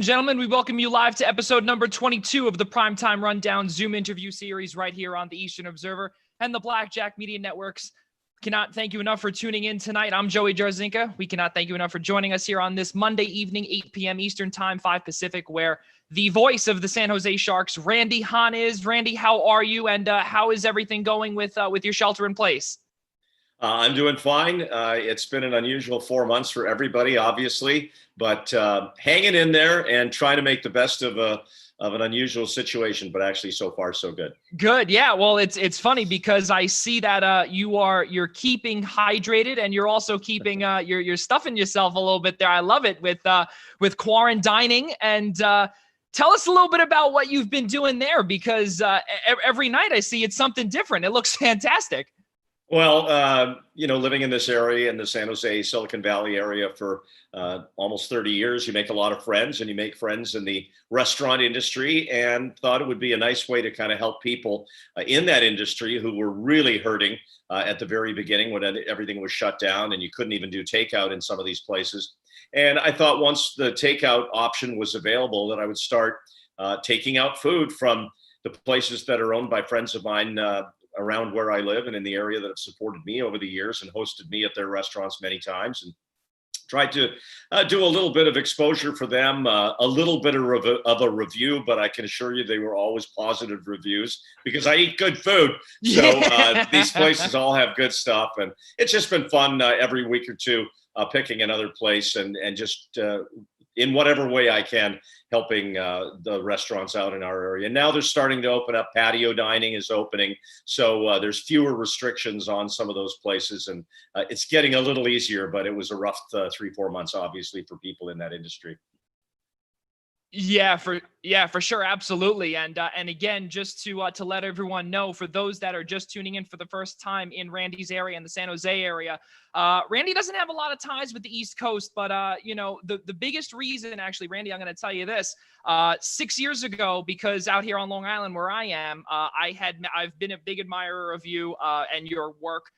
Gentlemen, we welcome you live to episode number 22 of the Primetime Rundown Zoom interview series right here on the Eastern Observer and the Blackjack Media Networks. Cannot thank you enough for tuning in tonight. I'm Joey Jarzynka. We cannot thank you enough for joining us here on this Monday evening, 8 p.m. Eastern Time, 5 Pacific, where the voice of the San Jose Sharks, Randy Hahn, is. Randy, how are you, and how is everything going with your shelter in place? I'm doing fine. It's been an unusual 4 months for everybody, obviously, but hanging in there and trying to make the best of an unusual situation. But actually, so far, so good. Good, yeah. Well, it's funny because I see that you're keeping hydrated and you're also keeping you're stuffing yourself a little bit there. I love it with quarantining and. Tell us a little bit about what you've been doing there because every night I see it's something different. It looks fantastic. Well, living in this area, in the San Jose, Silicon Valley area for almost 30 years, you make a lot of friends, and you make friends in the restaurant industry, and thought it would be a nice way to kind of help people in that industry who were really hurting at the very beginning when everything was shut down and you couldn't even do takeout in some of these places. And I thought once the takeout option was available that I would start taking out food from the places that are owned by friends of mine around where I live and in the area that have supported me over the years and hosted me at their restaurants many times, and tried to do a little bit of exposure for them, a little bit of a review, but I can assure you they were always positive reviews because I eat good food. So these places all have good stuff, and it's just been fun every week or two picking another place and just in whatever way I can, helping the restaurants out in our area. Now they're starting to open up. Patio dining is opening. So there's fewer restrictions on some of those places. And it's getting a little easier, but it was a rough 3-4 months, obviously, for people in that industry. Yeah, for sure, absolutely, and again, just to let everyone know, for those that are just tuning in for the first time in Randy's area, in the San Jose area, Randy doesn't have a lot of ties with the East Coast, but the biggest reason, actually, Randy, I'm going to tell you this: 6 years ago, because out here on Long Island, where I am, I've been a big admirer of you and your work.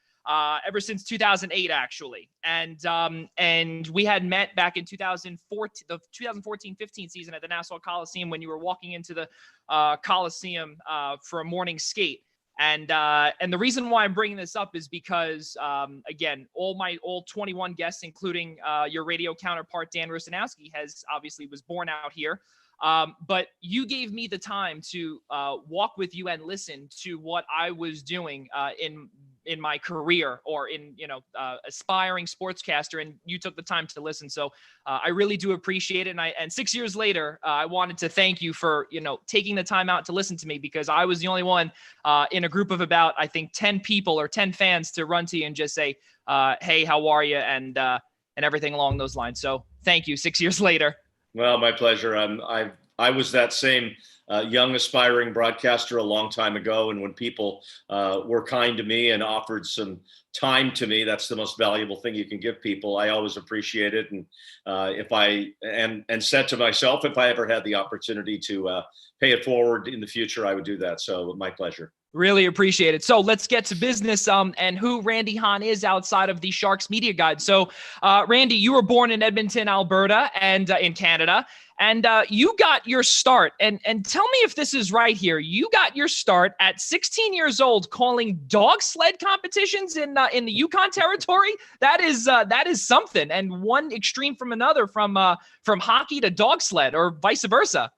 Ever since 2008, actually. And we had met back in 2014, the 2014-15 season at the Nassau Coliseum when you were walking into the Coliseum for a morning skate. And the reason why I'm bringing this up is because, again, all 21 guests, including your radio counterpart, Dan Rusanowski, was born out here. But you gave me the time to walk with you and listen to what I was doing in my career or in, aspiring sportscaster, and you took the time to listen. So I really do appreciate it. And 6 years later, I wanted to thank you for, taking the time out to listen to me, because I was the only one in a group of about, I think, 10 people or 10 fans to run to you and just say, hey, how are you? And everything along those lines. So thank you 6 years later. Well, my pleasure. I was that same young aspiring broadcaster a long time ago, and when people were kind to me and offered some time to me, that's the most valuable thing you can give people. I always appreciate it, and and said to myself, if I ever had the opportunity to pay it forward in the future, I would do that. So my pleasure. Really appreciate it. So let's get to business and who Randy Hahn is outside of the Sharks Media Guide. So, Randy, you were born in Edmonton, Alberta, and in Canada, and you got your start. And tell me if this is right here. You got your start at 16 years old calling dog sled competitions in the Yukon territory. That is something, and one extreme from another, from hockey to dog sled, or vice versa.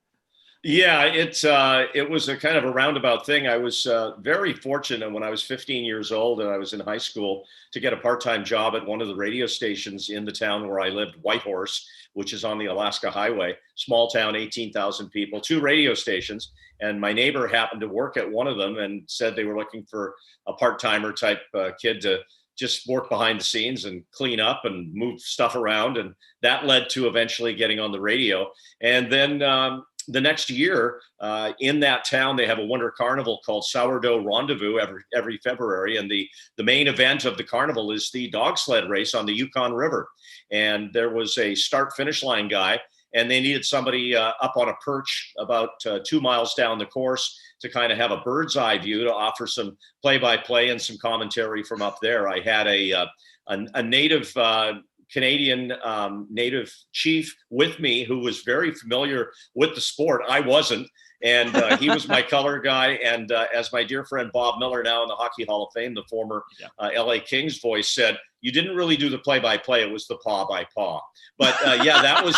Yeah, it was a kind of a roundabout thing. I was very fortunate when I was 15 years old and I was in high school to get a part-time job at one of the radio stations in the town where I lived, Whitehorse, which is on the Alaska Highway, small town, 18,000 people, 2 radio stations. And my neighbor happened to work at one of them and said they were looking for a part-timer type kid to just work behind the scenes and clean up and move stuff around. And that led to eventually getting on the radio. And then the next year in that town, they have a winter carnival called Sourdough Rendezvous every February. And the main event of the carnival is the dog sled race on the Yukon River. And there was a start finish line guy, and they needed somebody up on a perch about 2 miles down the course to kind of have a bird's eye view to offer some play-by-play and some commentary from up there. I had a native Canadian native chief with me who was very familiar with the sport. I wasn't. And he was my color guy. And as my dear friend Bob Miller, now in the Hockey Hall of Fame, the former LA Kings voice, said, you didn't really do the play-by-play. It was the paw-by-paw. But yeah, that was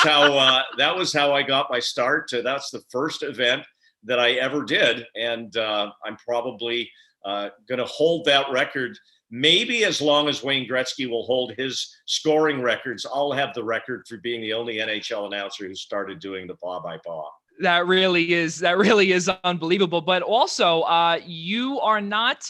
how I got my start. That's the first event that I ever did. And I'm probably going to hold that record. Maybe as long as Wayne Gretzky will hold his scoring records, I'll have the record for being the only NHL announcer who started doing the paw-by-paw. That really is unbelievable. But also, you are not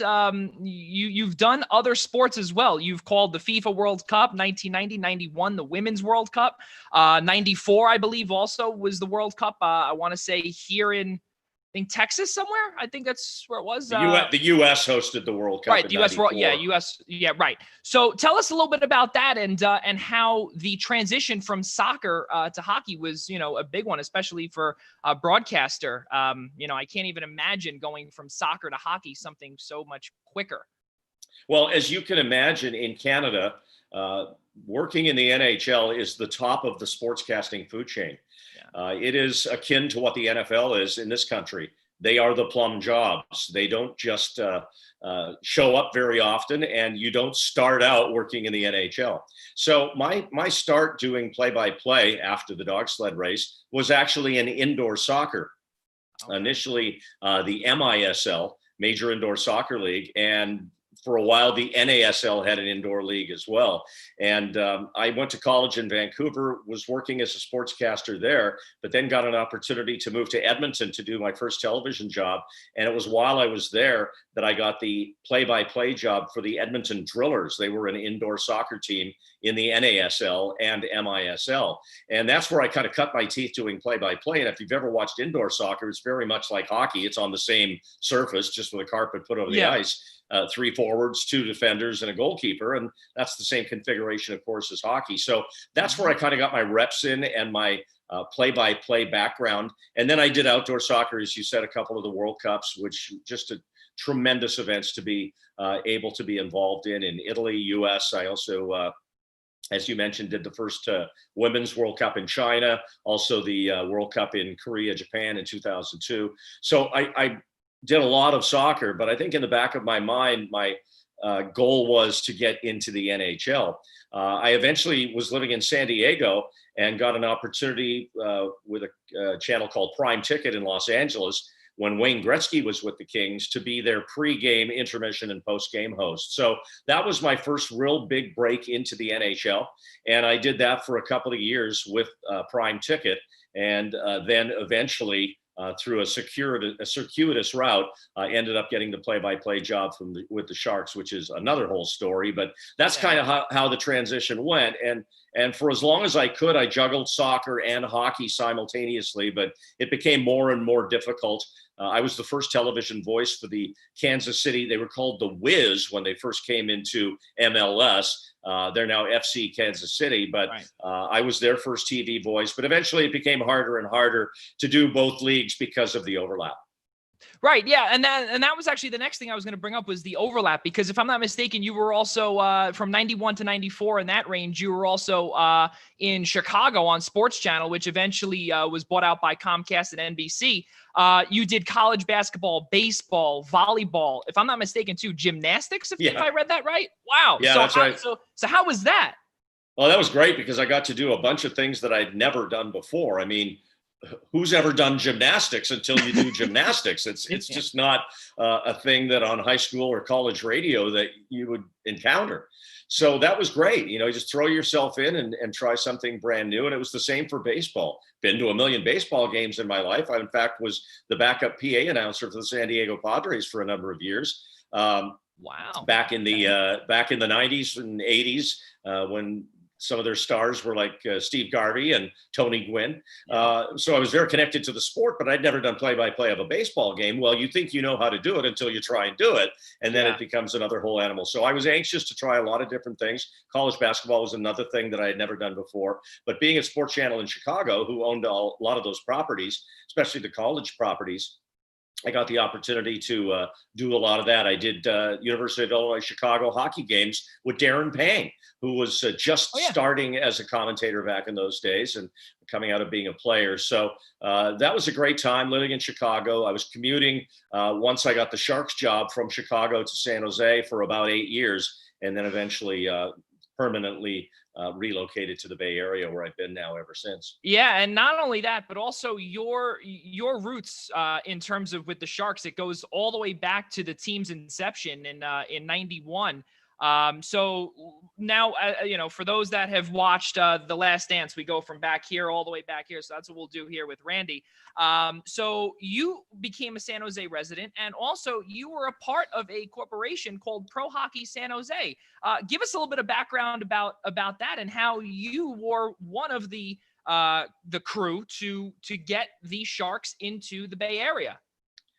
you've done other sports as well. You've called the FIFA World Cup 1990, 91, the Women's World Cup, 94, I believe, also was the World Cup. I want to say here in Texas somewhere. I think that's where it was. The U.S. hosted the World Cup. Right, the U.S. U.S. Yeah, right. So tell us a little bit about that and how the transition from soccer to hockey was, a big one, especially for a broadcaster. I can't even imagine going from soccer to hockey, something so much quicker. Well, as you can imagine, in Canada, working in the NHL is the top of the sportscasting food chain. It is akin to what the NFL is in this country. They are the plum jobs. They don't just show up very often, and you don't start out working in the NHL. So my start doing play-by-play after the dog sled race was actually in indoor soccer. Okay. Initially, the MISL, Major Indoor Soccer League, and for a while, the NASL had an indoor league as well. And I went to college in Vancouver, was working as a sportscaster there, but then got an opportunity to move to Edmonton to do my first television job. And it was while I was there that I got the play-by-play job for the Edmonton Drillers. They were an indoor soccer team in the NASL and MISL. And that's where I kind of cut my teeth doing play-by-play. And if you've ever watched indoor soccer, it's very much like hockey. It's on the same surface, just with a carpet put over the ice. 3 forwards, 2 defenders, and a goalkeeper. And that's the same configuration, of course, as hockey. So that's where I kind of got my reps in and my play-by-play background. And then I did outdoor soccer, as you said, a couple of the World Cups, which just a tremendous events to be able to be involved in Italy, US. I also, as you mentioned, did the first Women's World Cup in China, also the World Cup in Korea, Japan in 2002. So I did a lot of soccer, but I think in the back of my mind, my goal was to get into the NHL. I eventually was living in San Diego and got an opportunity with a channel called Prime Ticket in Los Angeles when Wayne Gretzky was with the Kings to be their pre-game, intermission, and post-game host. So that was my first real big break into the NHL. And I did that for a couple of years with Prime Ticket. And then eventually, through a circuitous route, I ended up getting the play-by-play job with the Sharks, which is another whole story. But that's kind of how the transition went. And for as long as I could, I juggled soccer and hockey simultaneously, but it became more and more difficult. I was the first television voice for the Kansas City. They were called the Wiz when they first came into MLS. They're now FC Kansas City, but I was their first TV voice. But eventually it became harder and harder to do both leagues because of the overlap. Right. Yeah. And that was actually the next thing I was going to bring up was the overlap, because if I'm not mistaken, you were also from 91 to 94 in that range. You were also in Chicago on Sports Channel, which eventually was bought out by Comcast and NBC. You did college basketball, baseball, volleyball, if I'm not mistaken, too, gymnastics, if I read that right. Wow. Yeah, that's right. So how was that? Well, that was great because I got to do a bunch of things that I'd never done before. I mean, who's ever done gymnastics until you do gymnastics? It's just not a thing that on high school or college radio that you would encounter. So that was great. You just throw yourself in and try something brand new. And it was the same for baseball. Been to a million baseball games in my life. I, in fact, was the backup PA announcer for the San Diego Padres for a number of years. Wow. Back in the 90s and 80s when some of their stars were like Steve Garvey and Tony Gwynn. So I was very connected to the sport, but I'd never done play-by-play of a baseball game. Well, you think you know how to do it until you try and do it, and then it becomes another whole animal. So I was anxious to try a lot of different things. College basketball was another thing that I had never done before. But being at Sports Channel in Chicago, who owned a lot of those properties, especially the college properties, I got the opportunity to do a lot of that. I did University of Illinois Chicago hockey games with Darren Payne, who was just Oh yeah. starting as a commentator back in those days and coming out of being a player. So that was a great time living in Chicago. I was commuting once I got the Sharks job from Chicago to San Jose for about 8 years, and then eventually permanently relocated to the Bay Area, where I've been now ever since. Yeah, and not only that, but also your roots in terms of with the Sharks, it goes all the way back to the team's inception in '91. So now, for those that have watched The Last Dance, we go from back here all the way back here. So that's what we'll do here with Randy. So you became a San Jose resident, and also you were a part of a corporation called Pro Hockey San Jose. Give us a little bit of background about that and how you were one of the crew to get the Sharks into the Bay Area.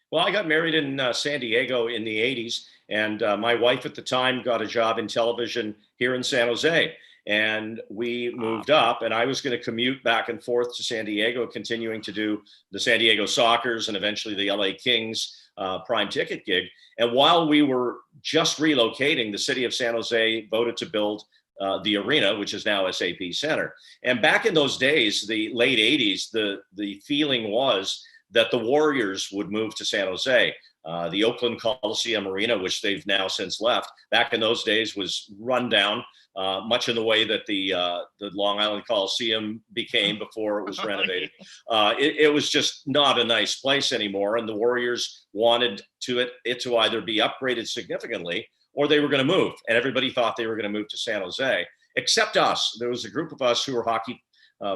Well, I got married in San Diego in the 80s, and my wife at the time got a job in television here in San Jose. And we moved up, and I was going to commute back and forth to San Diego, continuing to do the San Diego Sockers and eventually the LA Kings prime ticket gig. And while we were just relocating, the city of San Jose voted to build the arena, which is now SAP Center. And back in those days, the late 80s, the feeling was that the Warriors would move to San Jose. The Oakland Coliseum Arena, which they've now since left, back in those days was run down, much in the way that the Long Island Coliseum became before it was renovated. It was just not a nice place anymore, and the Warriors wanted it to either be upgraded significantly or they were going to move, and everybody thought they were going to move to San Jose, except us. There was a group of us who were hockey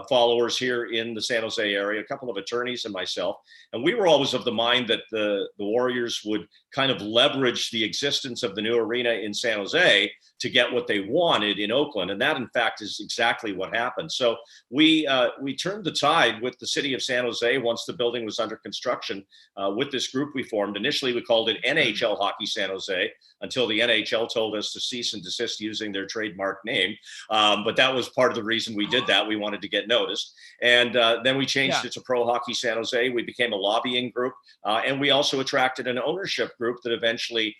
followers here in the San Jose area, a couple of attorneys and myself. And we were always of the mind that the Warriors would kind of leverage the existence of the new arena in San Jose to get what they wanted in Oakland. And that, in fact, is exactly what happened. So we turned the tide with the city of San Jose once the building was under construction with this group we formed. Initially, we called it NHL Hockey San Jose until the NHL told us to cease and desist using their trademark name. But that was part of the reason we did that. We wanted to get noticed. And then we changed it to Pro Hockey San Jose. We became a lobbying group. And we also attracted an ownership group that eventually,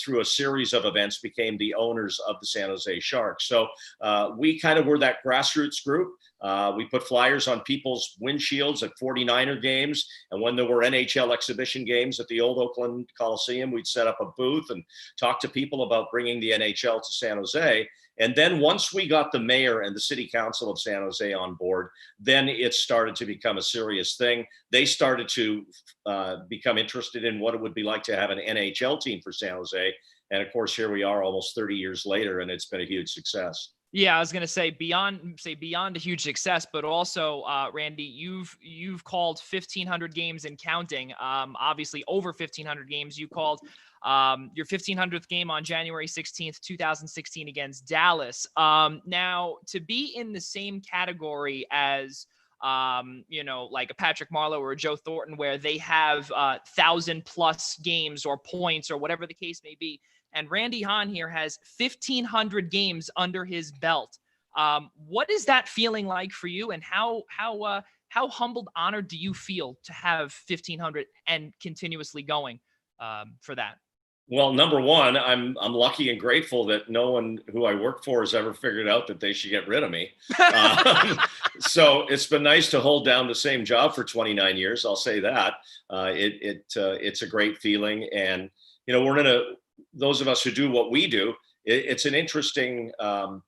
through a series of events, became the owners of the San Jose Sharks. So we kind of were that grassroots group. We put flyers on people's windshields at 49er games. And when there were NHL exhibition games at the old Oakland Coliseum, we'd set up a booth and talk to people about bringing the NHL to San Jose. And then once we got the mayor and the city council of San Jose on board, then it started to become a serious thing. They started to become interested in what it would be like to have an NHL team for San Jose. And of course, here we are almost 30 years later, and it's been a huge success. Yeah, I was gonna say beyond a huge success, but also, Randy, you've called 1,500 games and counting. Obviously, over 1,500 games. You called your 1,500th game on January 16th, 2016 against Dallas. Now, to be in the same category as like a Patrick Marleau or a Joe Thornton, where they have 1,000+ games or points or whatever the case may be. And Randy Hahn here has 1,500 games under his belt. What is that feeling like for you, and how humbled, honored do you feel to have 1,500 and continuously going for that? Well, number one, I'm lucky and grateful that no one who I work for has ever figured out that they should get rid of me. So it's been nice to hold down the same job for 29 years. I'll say that. It's a great feeling, and those of us who do what we do, it's an interesting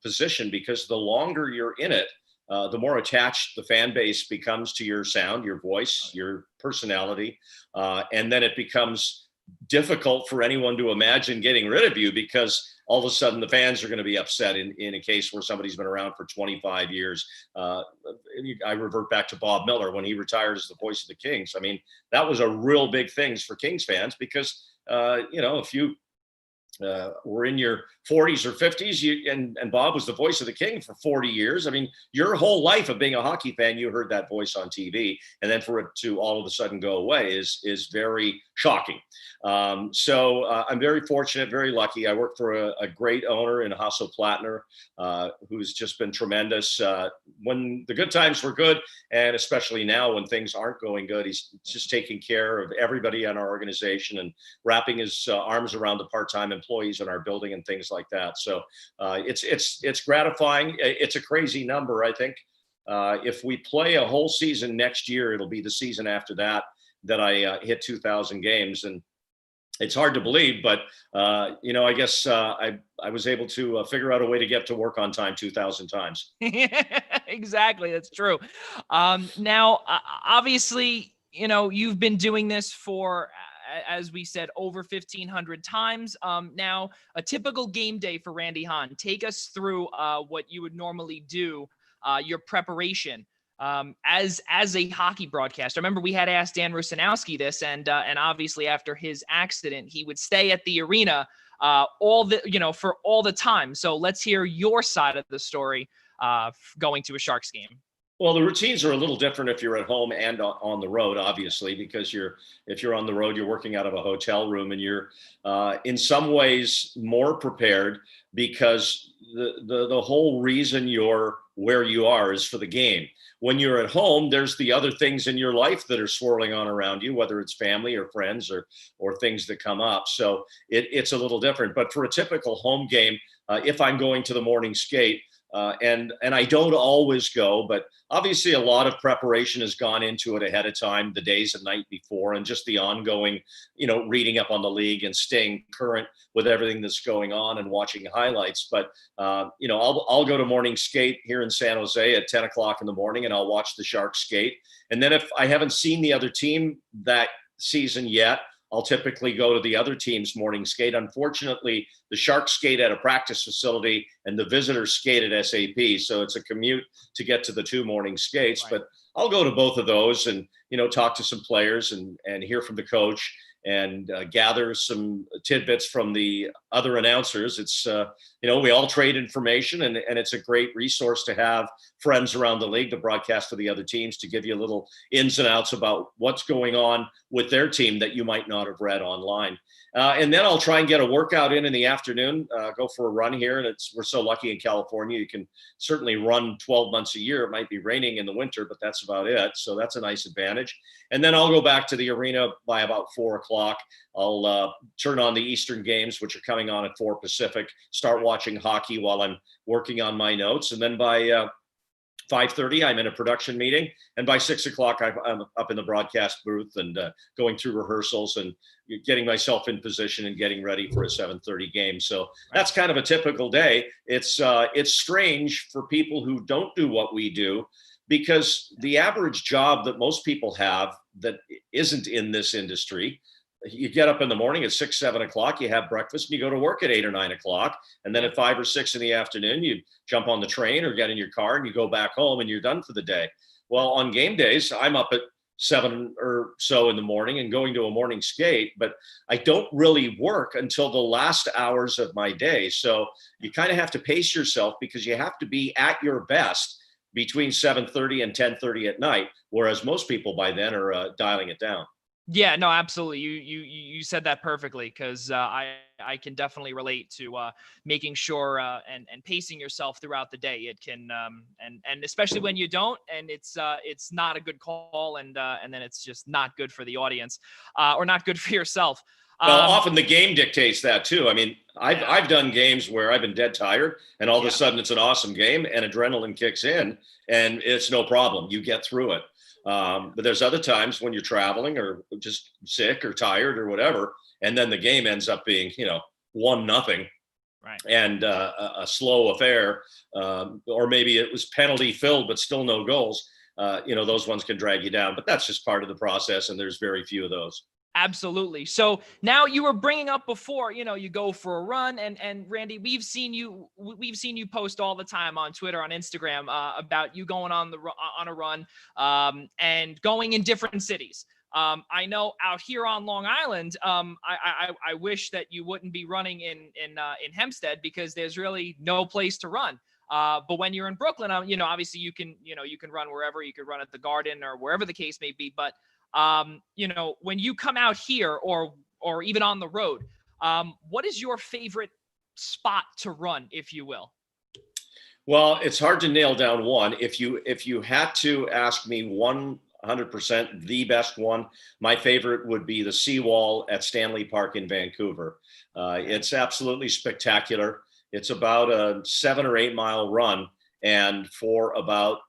position, because the longer you're in it, the more attached the fan base becomes to your sound, your voice, your personality, and then it becomes difficult for anyone to imagine getting rid of you, because all of a sudden the fans are going to be upset in a case where somebody's been around for 25 years. I revert back to Bob Miller when he retired as the voice of the Kings. I mean, that was a real big thing for Kings fans, because if you were in your 40s or 50s, and Bob was the voice of the King for 40 years. I mean, your whole life of being a hockey fan, you heard that voice on TV, and then for it to all of a sudden go away is very shocking. I'm very fortunate, very lucky. I work for a great owner in Hasso Plattner, who's just been tremendous. When the good times were good, and especially now when things aren't going good, he's just taking care of everybody in our organization and wrapping his arms around the part-time employees in our building and things like that. So it's gratifying. It's a crazy number, I think. If we play a whole season next year, it'll be the season after that I hit 2,000 games, and it's hard to believe, but I guess I was able to figure out a way to get to work on time 2,000 times. Exactly, that's true. Now, obviously, you've been doing this for, as we said, over 1,500 times. Now, a typical game day for Randy Hahn. Take us through what you would normally do, your preparation. As a hockey broadcaster. I remember we had asked Dan Rusanowski this, and obviously after his accident, he would stay at the arena for all the time. So let's hear your side of the story going to a Sharks game. Well, the routines are a little different if you're at home and on the road, obviously, because if you're on the road, you're working out of a hotel room, and you're in some ways more prepared because the whole reason you're where you are is for the game. When you're at home, there's the other things in your life that are swirling on around you, whether it's family or friends or things that come up. So it's a little different. But for a typical home game, if I'm going to the morning skate, and I don't always go, but obviously a lot of preparation has gone into it ahead of time, the days and night before, and just the ongoing, reading up on the league and staying current with everything that's going on and watching highlights. But, I'll go to morning skate here in San Jose at 10 o'clock in the morning, and I'll watch the Sharks skate. And then if I haven't seen the other team that season yet, I'll typically go to the other team's morning skate. Unfortunately, the Sharks skate at a practice facility and the visitors skate at SAP. So it's a commute to get to the two morning skates. Right. But I'll go to both of those and, talk to some players and hear from the coach and gather some tidbits from the other announcers. It's, we all trade information, and it's a great resource to have friends around the league to broadcast to the other teams, to give you a little ins and outs about what's going on with their team that you might not have read online. And then I'll try and get a workout in the afternoon, go for a run here. And we're so lucky in California, you can certainly run 12 months a year. It might be raining in the winter, but that's about it. So that's a nice advantage. And then I'll go back to the arena by about 4 o'clock. I'll turn on the Eastern games, which are coming on at 4 Pacific, start watching hockey while I'm working on my notes. And then by 5:30, I'm in a production meeting. And by 6 o'clock, I'm up in the broadcast booth and going through rehearsals and getting myself in position and getting ready for a 7:30 game. So that's kind of a typical day. It's strange for people who don't do what we do, because the average job that most people have that isn't in this industry, you get up in the morning at 6, 7 o'clock, you have breakfast, and you go to work at 8 or 9 o'clock. And then at 5 or 6 in the afternoon, you jump on the train or get in your car and you go back home and you're done for the day. Well, on game days, I'm up at 7 or so in the morning and going to a morning skate, but I don't really work until the last hours of my day. So you kind of have to pace yourself, because you have to be at your best between 7:30 and 10:30 at night, whereas most people by then are dialing it down. Yeah, no, absolutely. You said that perfectly, because I can definitely relate to making sure and pacing yourself throughout the day. It can and especially when you don't, and it's not a good call, and then it's just not good for the audience, or not good for yourself. Well, often the game dictates that too. I mean, I've done games where I've been dead tired, and all of a sudden it's an awesome game, and adrenaline kicks in, and it's no problem. You get through it. But there's other times when you're traveling or just sick or tired or whatever, and then the game ends up being, 1-0, right? And a slow affair, or maybe it was penalty filled but still no goals. Those ones can drag you down, but that's just part of the process, and there's very few of those. Absolutely. So now, you were bringing up before, you go for a run, and Randy, we've seen you post all the time on Twitter, on Instagram, about you going on a run, and going in different cities. I know out here on Long Island, I wish that you wouldn't be running in Hempstead, because there's really no place to run. But when you're in Brooklyn, obviously you can run wherever. You could run at the Garden or wherever the case may be. But When you come out here or even on the road, what is your favorite spot to run, if you will? Well, it's hard to nail down one. If you had to ask me 100% the best one, my favorite would be the seawall at Stanley Park in Vancouver. It's absolutely spectacular. It's about a 7 or 8 mile run, and for about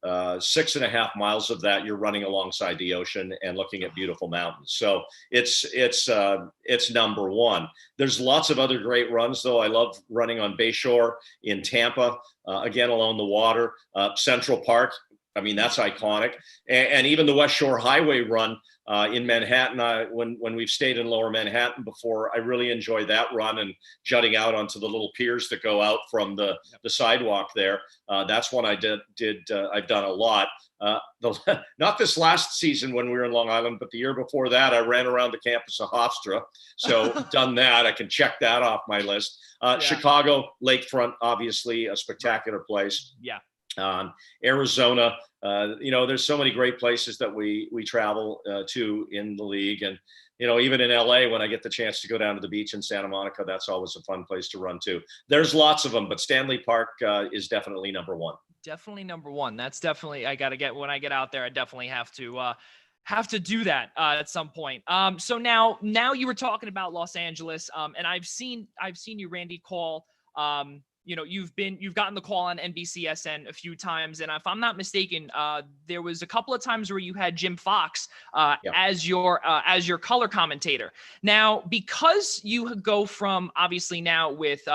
6.5 miles of that, you're running alongside the ocean and looking at beautiful mountains. So it's number one. There's lots of other great runs, though. I love running on Bayshore in Tampa, again along the water. Central Park, I mean, that's iconic, and even the West Shore Highway run in Manhattan. When we've stayed in Lower Manhattan before, I really enjoy that run and jutting out onto the little piers that go out from the sidewalk there. That's one I did. I've done a lot. Not this last season when we were in Long Island, but the year before that, I ran around the campus of Hofstra. So done that. I can check that off my list. Chicago Lakefront, obviously a spectacular place. Yeah. Arizona, there's so many great places that we travel to in the league. And, even in LA, when I get the chance to go down to the beach in Santa Monica, that's always a fun place to run to. There's lots of them, but Stanley Park is definitely number one. Definitely number one. That's definitely, I got to get, when I get out there, I definitely have to do that at some point. So now you were talking about Los Angeles, and I've seen you, Randy, call, you've gotten the call on NBCSN a few times. And if I'm not mistaken, there was a couple of times where you had Jim Fox as your color commentator. Now, because you go from obviously now with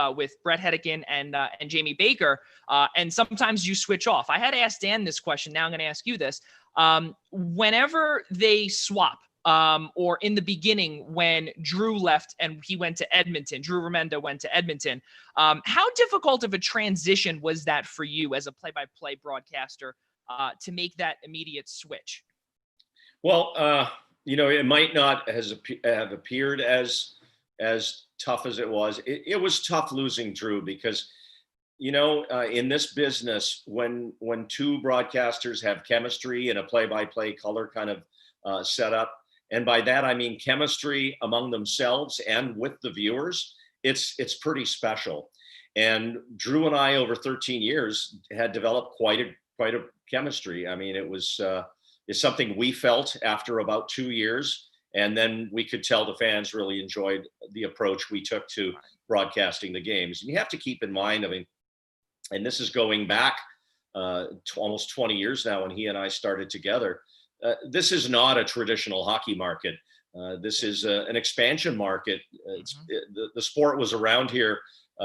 Brett Hedican and Jamie Baker, and sometimes you switch off. I had asked Dan this question. Now I'm going to ask you this. Whenever they swap, or in the beginning when Drew left and he went to Edmonton, Drew Remenda went to Edmonton, how difficult of a transition was that for you as a play-by-play broadcaster to make that immediate switch? Well, it might not have appeared as tough as it was. It was tough losing Drew because, in this business, when two broadcasters have chemistry and a play-by-play color kind of setup, and by that I mean chemistry among themselves and with the viewers, it's pretty special. And Drew and I, over 13 years, had developed quite a chemistry. I mean, it's something we felt after about 2 years, and then we could tell the fans really enjoyed the approach we took to broadcasting the games. And you have to keep in mind, I mean, and this is going back almost 20 years now when he and I started together. This is not a traditional hockey market. This is an expansion market. The sport was around here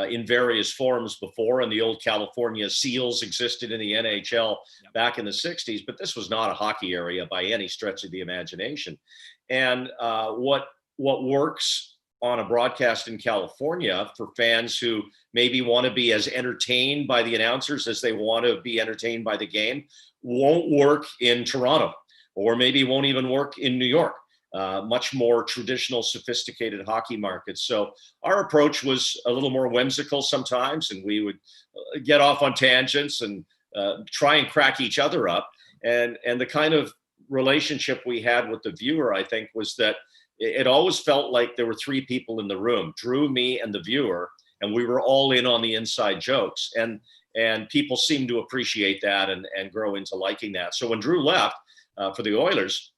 in various forms before, and the old California Seals existed in the NHL back in the 60s, but this was not a hockey area by any stretch of the imagination. And what works on a broadcast in California for fans who maybe want to be as entertained by the announcers as they want to be entertained by the game won't work in Toronto, or maybe won't even work in New York. Much more traditional, sophisticated hockey markets. So our approach was a little more whimsical sometimes, and we would get off on tangents and try and crack each other up. And the kind of relationship we had with the viewer, I think, was that it always felt like there were three people in the room: Drew, me, and the viewer, and we were all in on the inside jokes. And people seemed to appreciate that and grow into liking that. So when Drew left for the Oilers,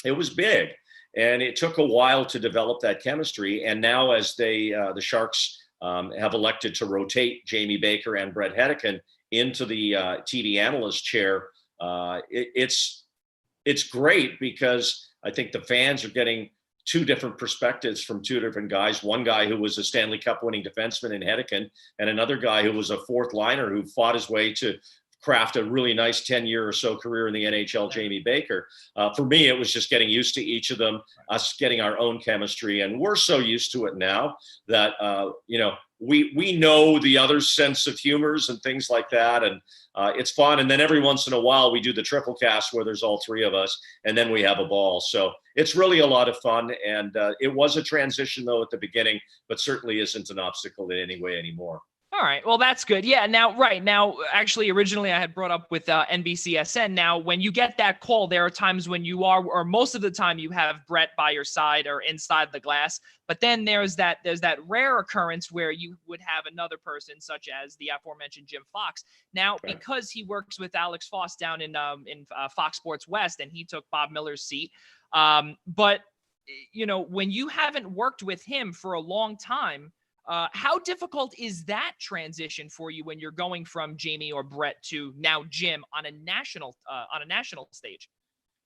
it was big. And it took a while to develop that chemistry. And now, as the Sharks have elected to rotate Jamie Baker and Brett Hedican into the TV analyst chair, it's great because I think the fans are getting two different perspectives from two different guys. One guy who was a Stanley Cup winning defenseman in Hedican, and another guy who was a fourth liner who fought his way to craft a really nice 10-year or so career in the NHL, Jamie Baker. For me, it was just getting used to each of them, us getting our own chemistry. And we're so used to it now that, we know the other's sense of humors and things like that. And it's fun. And then every once in a while, we do the triple cast where there's all three of us, and then we have a ball. So it's really a lot of fun. And it was a transition, though, at the beginning, but certainly isn't an obstacle in any way anymore. All right. Well, that's good. Yeah. Now, right now, actually, originally I had brought up with NBCSN. Now, when you get that call, there are times when you are, or most of the time, you have Brett by your side or inside the glass. But then there's that rare occurrence where you would have another person, such as the aforementioned Jim Fox. Now, Right. because he works with Alex Foss down in Fox Sports West, and he took Bob Miller's seat. But when you haven't worked with him for a long time. How difficult is that transition for you when you're going from Jamie or Brett to now Jim on a national stage?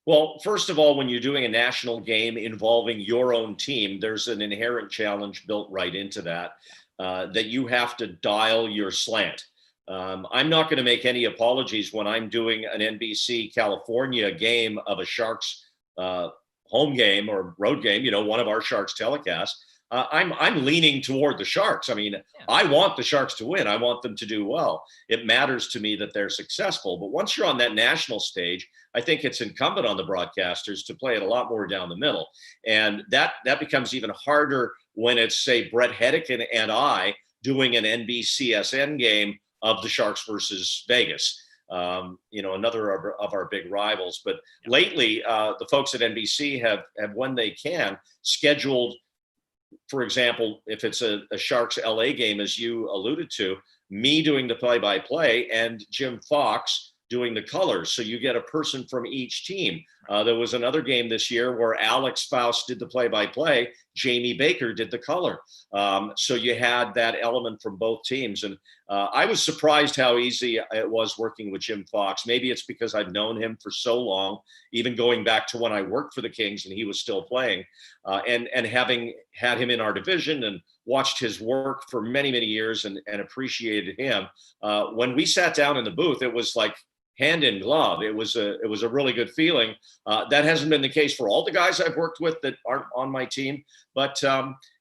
Well, first of all, when you're doing a national game involving your own team, there's an inherent challenge built right into that, that you have to dial your slant. I'm not going to make any apologies when I'm doing an NBC California game of a Sharks home game or road game, one of our Sharks telecasts. I'm leaning toward the Sharks. I mean, I want the Sharks to win. I want them to do well. It matters to me that they're successful. But once you're on that national stage, I think it's incumbent on the broadcasters to play it a lot more down the middle. And that becomes even harder when it's, say, Brett Hedican and I doing an NBCSN game of the Sharks versus Vegas. Another of our big rivals. But lately, the folks at NBC have, when they can, scheduled, for example, if it's a Sharks LA game, as you alluded to, me doing the play-by-play and Jim Fox doing the colors. So you get a person from each team. There was another game this year where Alex Faust did the play-by-play, Jamie Baker did the color. So you had that element from both teams. And I was surprised how easy it was working with Jim Fox. Maybe it's because I've known him for so long, even going back to when I worked for the Kings and he was still playing, and having had him in our division and watched his work for many, many years and appreciated him. When we sat down in the booth, it was like hand in glove. It was a really good feeling. That hasn't been the case for all the guys I've worked with that aren't on my team. But,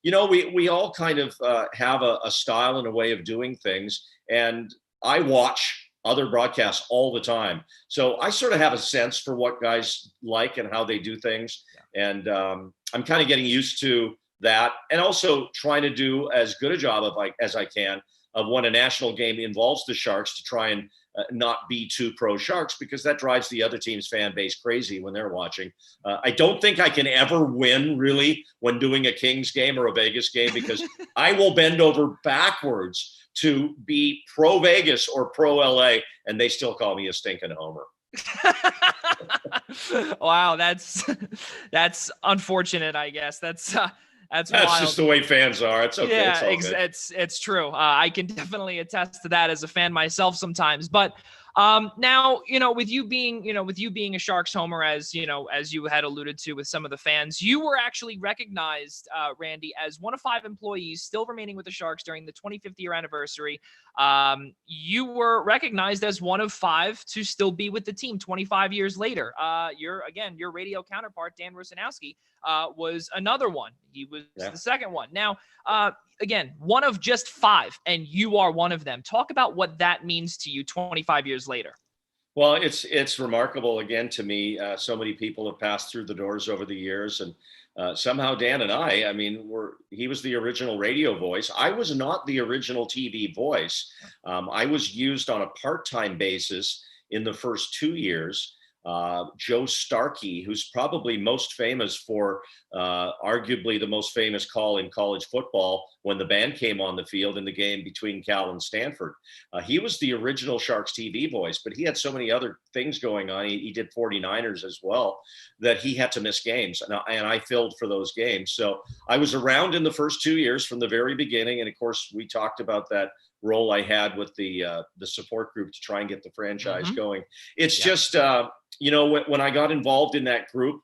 we all kind of have a style and a way of doing things. And I watch other broadcasts all the time. So I sort of have a sense for what guys like and how they do things. Yeah. And I'm kind of getting used to that. And also trying to do as good a job as I can of when a national game involves the Sharks to try and not be too pro Sharks, because that drives the other team's fan base crazy when they're watching. I don't think I can ever win really when doing a Kings game or a Vegas game, because I will bend over backwards to be pro Vegas or pro LA, and they still call me a stinking homer. Wow, that's unfortunate, I guess. That's wild. Just the way fans are. It's okay. Yeah, it's true. I can definitely attest to that as a fan myself sometimes. But now, with you being a Sharks homer, as you had alluded to with some of the fans, you were actually recognized, Randy, as one of 5 employees still remaining with the Sharks during the 25th year anniversary. You were recognized as one of 5 to still be with the team 25 years later. Your radio counterpart, Dan Rusanowski, was another one. He was the second one. Now, again, one of just 5, and you are one of them. Talk about what that means to you 25 years later. Well, it's remarkable again to me. So many people have passed through the doors over the years, and somehow Dan and I mean, he was the original radio voice. I was not the original TV voice. I was used on a part-time basis in the first 2 years. Joe Starkey, who's probably most famous for arguably the most famous call in college football when the band came on the field in the game between Cal and Stanford. He was the original Sharks TV voice, but he had so many other things going on. He did 49ers as well, that he had to miss games, and I filled for those games. So I was around in the first 2 years from the very beginning. And of course, we talked about that role I had with the support group to try and get the franchise going. It's just, when I got involved in that group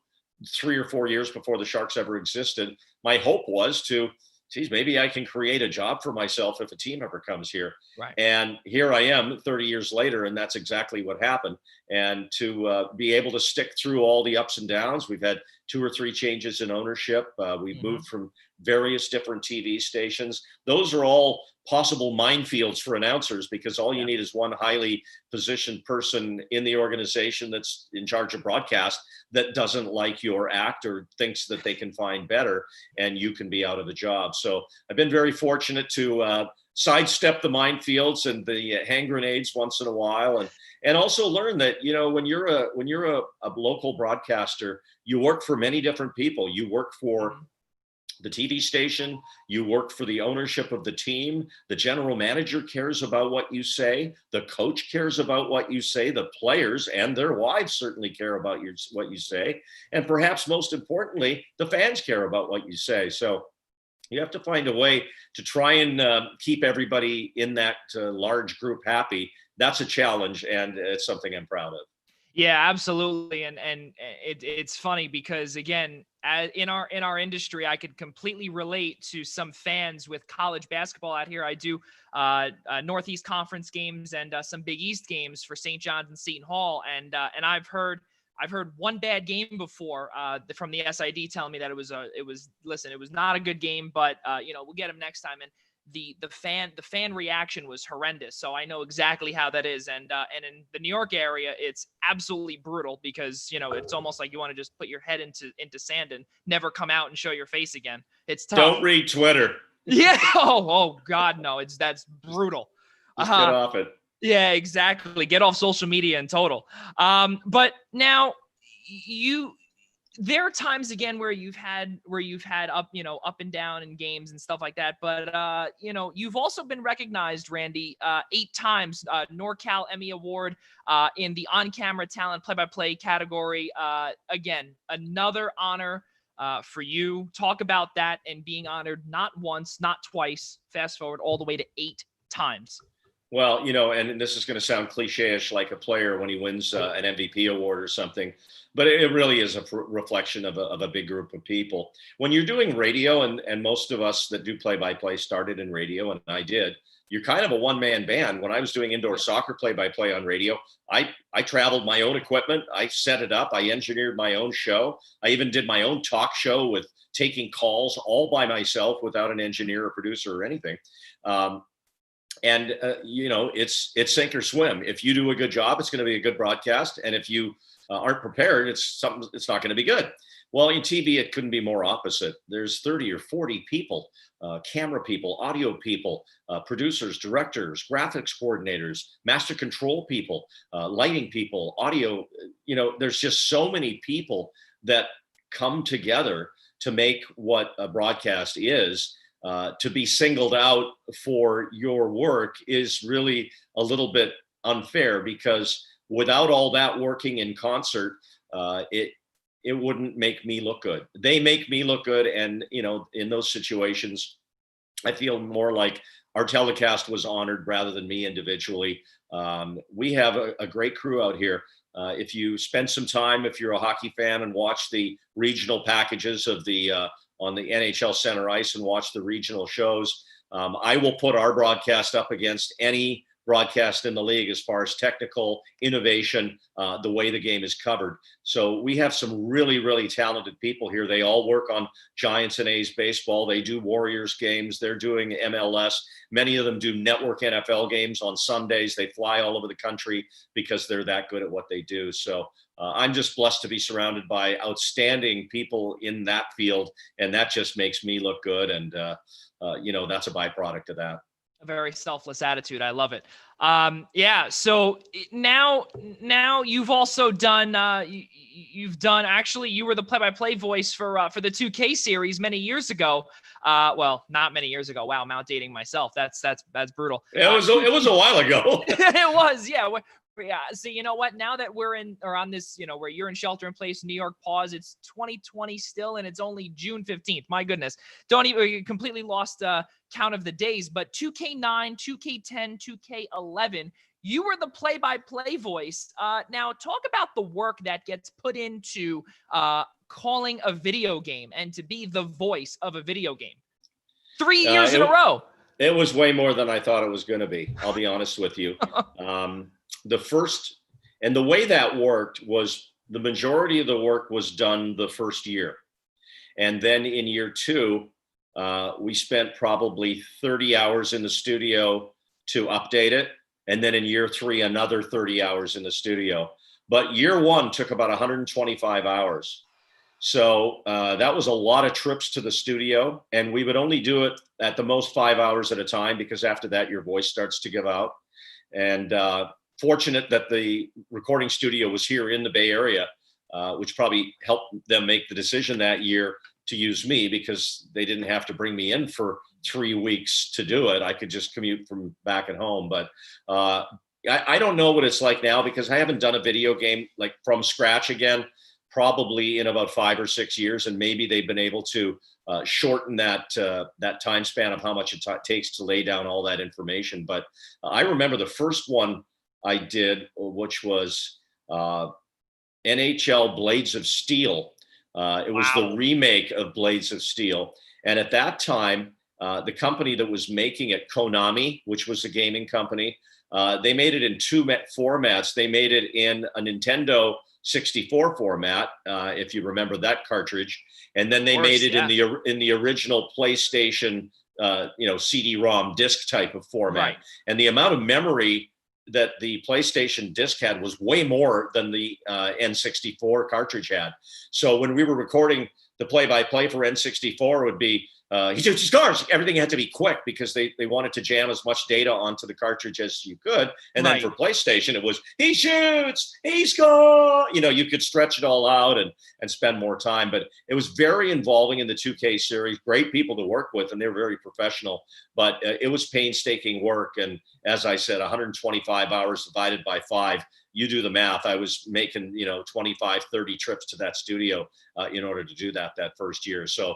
3 or 4 years before the Sharks ever existed, my hope was maybe I can create a job for myself if a team ever comes here. Right. And here I am 30 years later, and that's exactly what happened. And to be able to stick through all the ups and downs, we've had 2 or 3 changes in ownership. We've moved from various different TV stations. Those are all possible minefields for announcers, because all you need is one highly positioned person in the organization that's in charge of broadcast that doesn't like your act or thinks that they can find better, and you can be out of the job. So I've been very fortunate to sidestep the minefields and the hand grenades once in a while, and also learn that, you know, when you're a local broadcaster, you work for many different people. You work for the TV station, you work for the ownership of the team, the general manager cares about what you say, the coach cares about what you say, the players and their wives certainly care about what you say, and perhaps most importantly, the fans care about what you say. So you have to find a way to try and keep everybody in that large group happy. That's a challenge, and it's something I'm proud of. Yeah, absolutely. And it's funny because, again, in our industry, I could completely relate to some fans with college basketball out here. I do Northeast Conference games and some Big East games for St. John's and Seton Hall, and I've heard one bad game before from the SID telling me that it was not a good game, but we'll get him next time. And the fan reaction was horrendous. So I know exactly how that is. And in the New York area, it's absolutely brutal because, it's almost like you want to just put your head into sand and never come out and show your face again. It's tough. Don't read Twitter. Yeah. Oh God, no, that's brutal. Just get off it. Yeah, exactly. Get off social media in total. But now there are times again where you've had up and down in games and stuff like that. But you've also been recognized, Randy, 8 times, NorCal Emmy Award in the on-camera talent play-by-play category. Again, another honor for you. Talk about that and being honored not once, not twice. Fast forward all the way to 8 times. Well, and this is going to sound cliche-ish like a player when he wins an MVP award or something, but it really is a reflection of a big group of people. When you're doing radio, and most of us that do play-by-play started in radio, and I did, you're kind of a one-man band. When I was doing indoor soccer play-by-play on radio, I traveled my own equipment. I set it up. I engineered my own show. I even did my own talk show with taking calls all by myself without an engineer or producer or anything. And it's sink or swim. If you do a good job, it's going to be a good broadcast. And if you aren't prepared, it's not going to be good. Well, in TV, it couldn't be more opposite. There's 30 or 40 people, camera people, audio people, producers, directors, graphics coordinators, master control people, lighting people, audio. There's just so many people that come together to make what a broadcast is. To be singled out for your work is really a little bit unfair, because without all that working in concert, it wouldn't make me look good. They make me look good. And, in those situations, I feel more like our telecast was honored rather than me individually. We have a great crew out here. If you spend some time, if you're a hockey fan, and watch the regional packages of on the NHL Center Ice and watch the regional shows, I will put our broadcast up against any broadcast in the league as far as technical innovation, the way the game is covered. So we have some really, really talented people here. They all work on Giants and A's baseball. They do Warriors games. They're doing MLS. Many of them do network NFL games on Sundays. They fly all over the country because they're that good at what they do. So I'm just blessed to be surrounded by outstanding people in that field, and that just makes me look good. And, that's a byproduct of that. A very selfless attitude. I love it. Yeah. So now you've also done, actually, you were the play-by-play voice for the 2K series many years ago. Well, not many years ago. Wow. I'm outdating myself. That's brutal. It was a while ago. It was. Yeah. Yeah. So you know what? Now that we're on this, where you're in shelter in place, New York pause, it's 2020 still, and it's only June 15th. My goodness. Don't even completely lost count of the days, but 2K9, 2K10, 2K11, you were the play-by-play voice. Now talk about the work that gets put into calling a video game and to be the voice of a video game. 3 years in a row. It was way more than I thought it was going to be. I'll be honest with you. The way that worked was the majority of the work was done the first year. And then in year 2, we spent probably 30 hours in the studio to update it. And then in year 3, another 30 hours in the studio. But year 1 took about 125 hours. So that was a lot of trips to the studio, and we would only do it at the most 5 hours at a time, because after that, your voice starts to give out. And fortunate that the recording studio was here in the Bay Area, which probably helped them make the decision that year to use me, because they didn't have to bring me in for 3 weeks to do it. I could just commute from back at home. But I don't know what it's like now, because I haven't done a video game like from scratch again, probably in about 5 or 6 years, and maybe they've been able to shorten that time span of how much it takes to lay down all that information. But I remember the first one I did, which was NHL Blades of Steel. It was the Wow. remake of Blades of Steel, and at that time, the company that was making it, Konami, which was a gaming company, they made it in two formats. They made it in a Nintendo 64 format, if you remember that cartridge, and then they made it in the original PlayStation, CD-ROM disc type of format. Right. And the amount of memory that the PlayStation disc had was way more than the N64 cartridge had. So when we were recording the play-by-play for N64, it would be he shoots his cars. Everything had to be quick, because they wanted to jam as much data onto the cartridge as you could. And then for PlayStation, it was he shoots, he scores. You could stretch it all out and spend more time. But it was very involving in the 2K series. Great people to work with, and they were very professional. But it was painstaking work. And as I said, 125 hours divided by 5. You do the math. I was making, 25, 30 trips to that studio in order to do that first year. So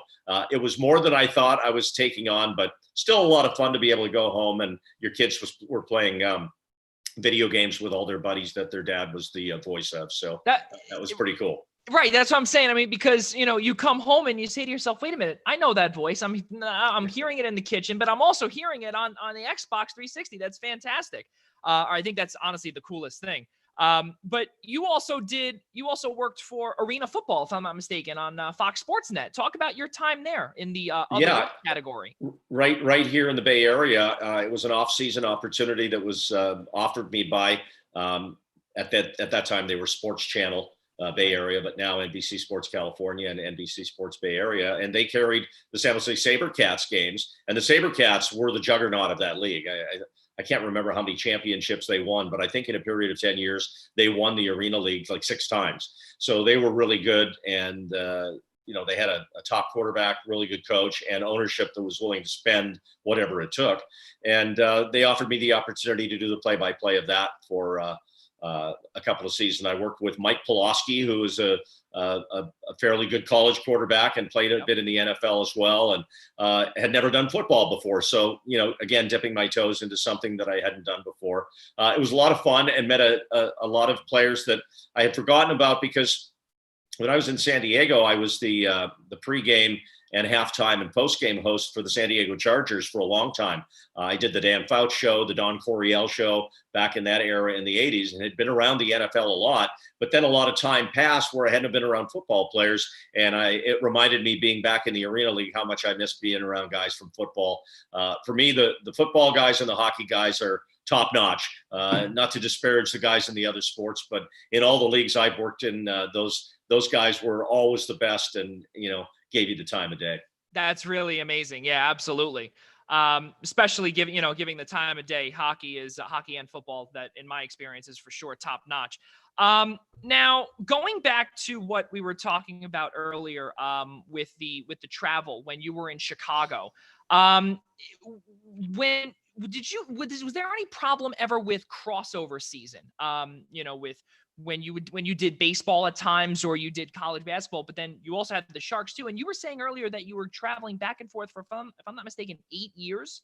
it was more than I thought I was taking on, but still a lot of fun to be able to go home, and your kids were playing video games with all their buddies that their dad was the voice of. So that was pretty cool. Right. That's what I'm saying. I mean, because, you come home and you say to yourself, wait a minute, I know that voice. I'm hearing it in the kitchen, but I'm also hearing it on the Xbox 360. That's fantastic. I think that's honestly the coolest thing. But you also worked for Arena Football, if I'm not mistaken, on Fox Sports Net. Talk about your time there in the other category. Right here in the Bay Area. It was an off-season opportunity that was offered me by, at that time, they were Sports Channel Bay Area, but now NBC Sports California and NBC Sports Bay Area. And they carried the San Jose SaberCats games. And the SaberCats were the juggernaut of that league. I can't remember how many championships they won, but I think in a period of 10 years, they won the Arena League like 6 times. So they were really good. And, they had a top quarterback, really good coach, and ownership that was willing to spend whatever it took. And they offered me the opportunity to do the play-by-play of that for a couple of seasons. I worked with Mike Pulaski, who was a fairly good college quarterback and played a bit in the NFL as well, and had never done football before. So, again, dipping my toes into something that I hadn't done before. It was a lot of fun, and met a lot of players that I had forgotten about, because when I was in San Diego, I was the pregame and halftime and postgame host for the San Diego Chargers for a long time. I did the Dan Fouts show, the Don Coryell show back in that era in the 80s, and had been around the NFL a lot. But then a lot of time passed where I hadn't been around football players, and it reminded me, being back in the Arena League, how much I missed being around guys from football. For me, the football guys and the hockey guys are top notch. Not to disparage the guys in the other sports, but in all the leagues I've worked in, those guys were always the best, and gave you the time of day. That's really amazing. Yeah, absolutely. Especially giving the time of day. Hockey and football, that in my experience is for sure top notch. Now going back to what we were talking about earlier, with the travel when you were in Chicago, was there any problem ever with crossover season? With when you did baseball at times, or you did college basketball, but then you also had the Sharks too. And you were saying earlier that you were traveling back and forth for, if I'm not mistaken, 8 years.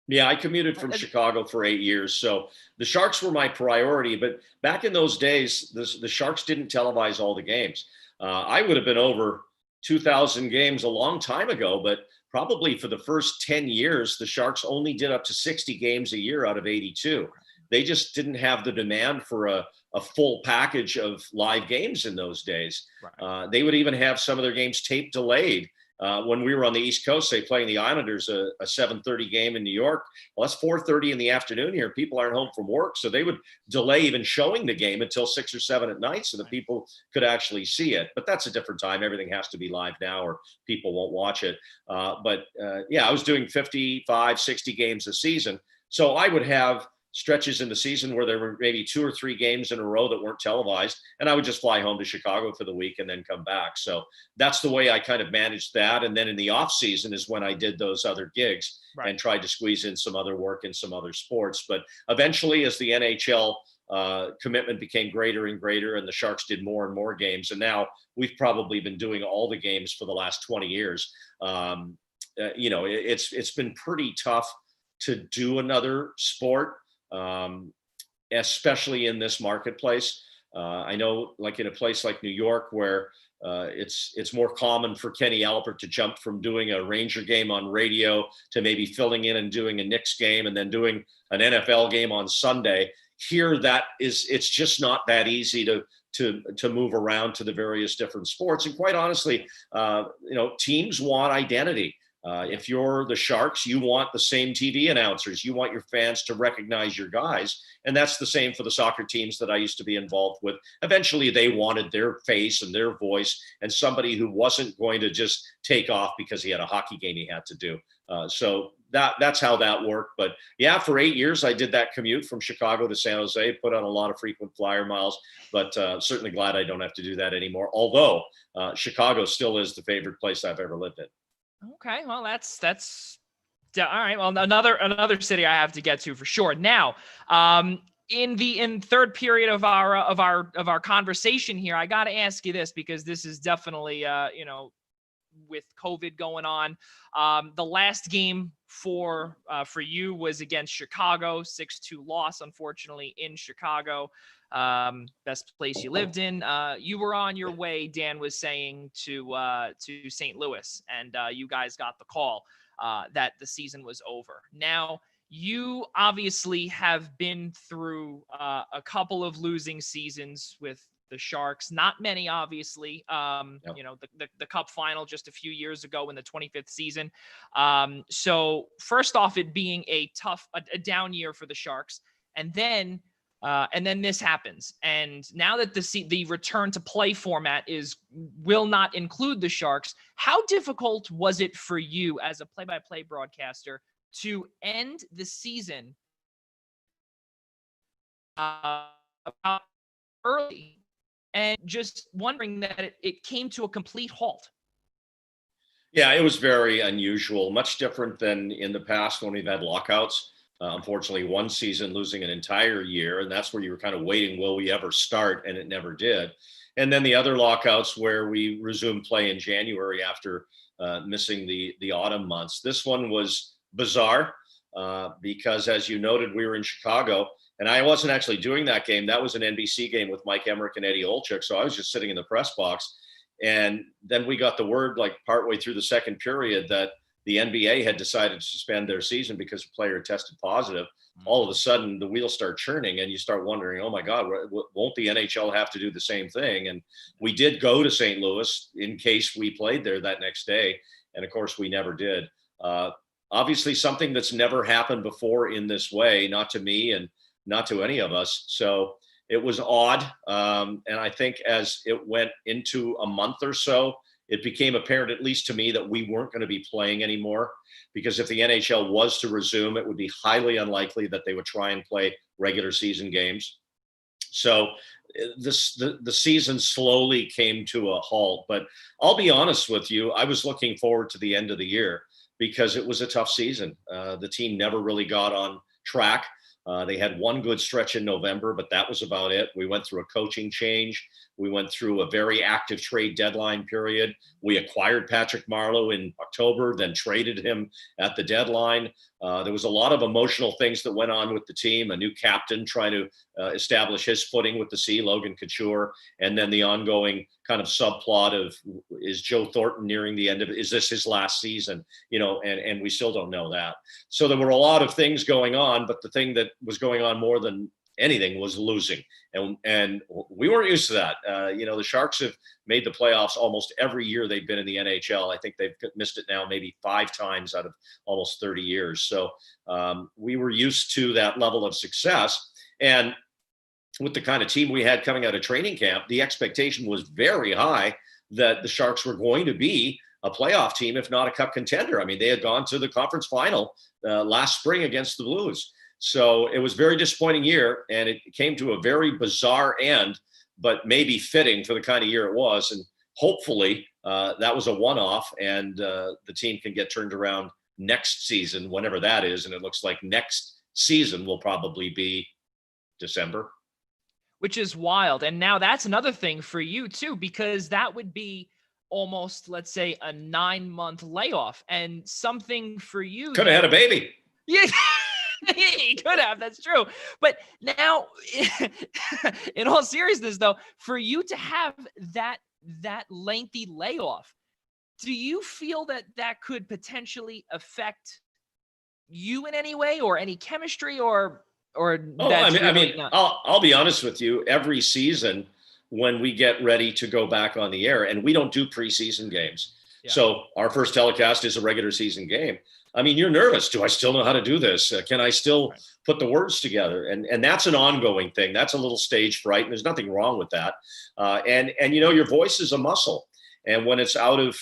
Yeah, I commuted from Chicago for 8 years. So the Sharks were my priority. But back in those days, the Sharks didn't televise all the games. I would have been over 2,000 games a long time ago, but probably for the first 10 years, the Sharks only did up to 60 games a year out of 82. They just didn't have the demand for a full package of live games in those days. Right. They would even have some of their games tape delayed When we were on the East Coast, say playing the Islanders, a 7:30 game in New York, well, that's 4:30 in the afternoon here. People aren't home from work, so they would delay even showing the game until 6 or 7 at night so that people could actually see it. But that's a different time. Everything has to be live now or people won't watch it. Yeah, I was doing 55, 60 games a season. So I would have stretches in the season where there were maybe 2 or 3 games in a row that weren't televised, and I would just fly home to Chicago for the week and then come back. So that's the way I kind of managed that. And then in the off season is when I did those other gigs and tried to squeeze in some other work in some other sports. But eventually, as the NHL commitment became greater and greater, and the Sharks did more and more games, and now we've probably been doing all the games for the last 20 years. It's been pretty tough to do another sport, especially in this marketplace. I know, like in a place like New York, where it's more common for Kenny Albert to jump from doing a Ranger game on radio to maybe filling in and doing a Knicks game and then doing an NFL game on Sunday. Here, it's just not that easy to move around to the various different sports. And quite honestly, teams want identity. If you're the Sharks, you want the same TV announcers. You want your fans to recognize your guys. And that's the same for the soccer teams that I used to be involved with. Eventually, they wanted their face and their voice and somebody who wasn't going to just take off because he had a hockey game he had to do. So that's how that worked. But yeah, for 8 years, I did that commute from Chicago to San Jose, put on a lot of frequent flyer miles, but certainly glad I don't have to do that anymore. Although Chicago still is the favorite place I've ever lived in. Okay, well, that's all right. Well, another city I have to get to for sure. Now, in third period of our conversation here, I got to ask you this, because this is definitely with COVID going on. The last game for you was against Chicago, 6-2 loss, unfortunately, in Chicago. Best place you lived in. You were on your way, Dan was saying, to St. Louis, and you guys got the call that the season was over. Now, you obviously have been through a couple of losing seasons with the Sharks. Not many, obviously. The Cup final just a few years ago in the 25th season. So first off, it being a down year for the Sharks, and then this happens. And now that the return to play format will not include the Sharks, how difficult was it for you as a play-by-play broadcaster to end the season early, and just wondering that it came to a complete halt? Yeah, it was very unusual, much different than in the past when we've had lockouts. Unfortunately, one season losing an entire year, and that's where you were kind of waiting, will we ever start? And it never did. And then the other lockouts where we resumed play in January after missing the autumn months. This one was bizarre because, as you noted, we were in Chicago, and I wasn't actually doing that game. That was an NBC game with Mike Emmerich and Eddie Olczyk, so I was just sitting in the press box. And then we got the word, like partway through the second period, that the NBA had decided to suspend their season because a player tested positive. All of a sudden, the wheels start churning, and you start wondering, oh my God, won't the NHL have to do the same thing? And we did go to St. Louis in case we played there that next day. And of course, we never did. Obviously, something that's never happened before in this way, not to me and not to any of us. So it was odd. And I think as it went into a month or so, it became apparent, at least to me, that we weren't going to be playing anymore, because if the NHL was to resume, it would be highly unlikely that they would try and play regular season games. So the season slowly came to a halt. But I'll be honest with you, I was looking forward to the end of the year because it was a tough season. The team never really got on track. They had one good stretch in November, but that was about it. We went through a coaching change. We went through a very active trade deadline period. We acquired Patrick Marleau in October, then traded him at the deadline. There was a lot of emotional things that went on with the team, a new captain trying to establish his footing with the C, Logan Couture, and then the ongoing kind of subplot of, is Joe Thornton nearing the end of it? Is this his last season? And we still don't know that. So there were a lot of things going on, but the thing that was going on more than anything was losing. And we weren't used to that. The Sharks have made the playoffs almost every year they've been in the NHL. I think they've missed it now maybe 5 times out of almost 30 years. So we were used to that level of success. And with the kind of team we had coming out of training camp, the expectation was very high that the Sharks were going to be a playoff team, if not a cup contender. I mean, they had gone to the conference final last spring against the Blues. So it was a very disappointing year, and it came to a very bizarre end, but maybe fitting for the kind of year it was. And hopefully that was a one-off, and the team can get turned around next season, whenever that is. And it looks like next season will probably be December. Which is wild. And now that's another thing for you too, because that would be almost, let's say, a 9-month layoff, and something for you. Could have had a baby. Yeah. He could have. That's true. But now, in all seriousness, though, for you to have that lengthy layoff, do you feel that could potentially affect you in any way, or any chemistry, or? I'll be honest with you. Every season, when we get ready to go back on the air, and we don't do preseason games, so our first telecast is a regular season game. I mean, you're nervous. Do I still know how to do this? Can I still put the words together? And that's an ongoing thing. That's a little stage fright, and there's nothing wrong with that. And your voice is a muscle. And when it's out of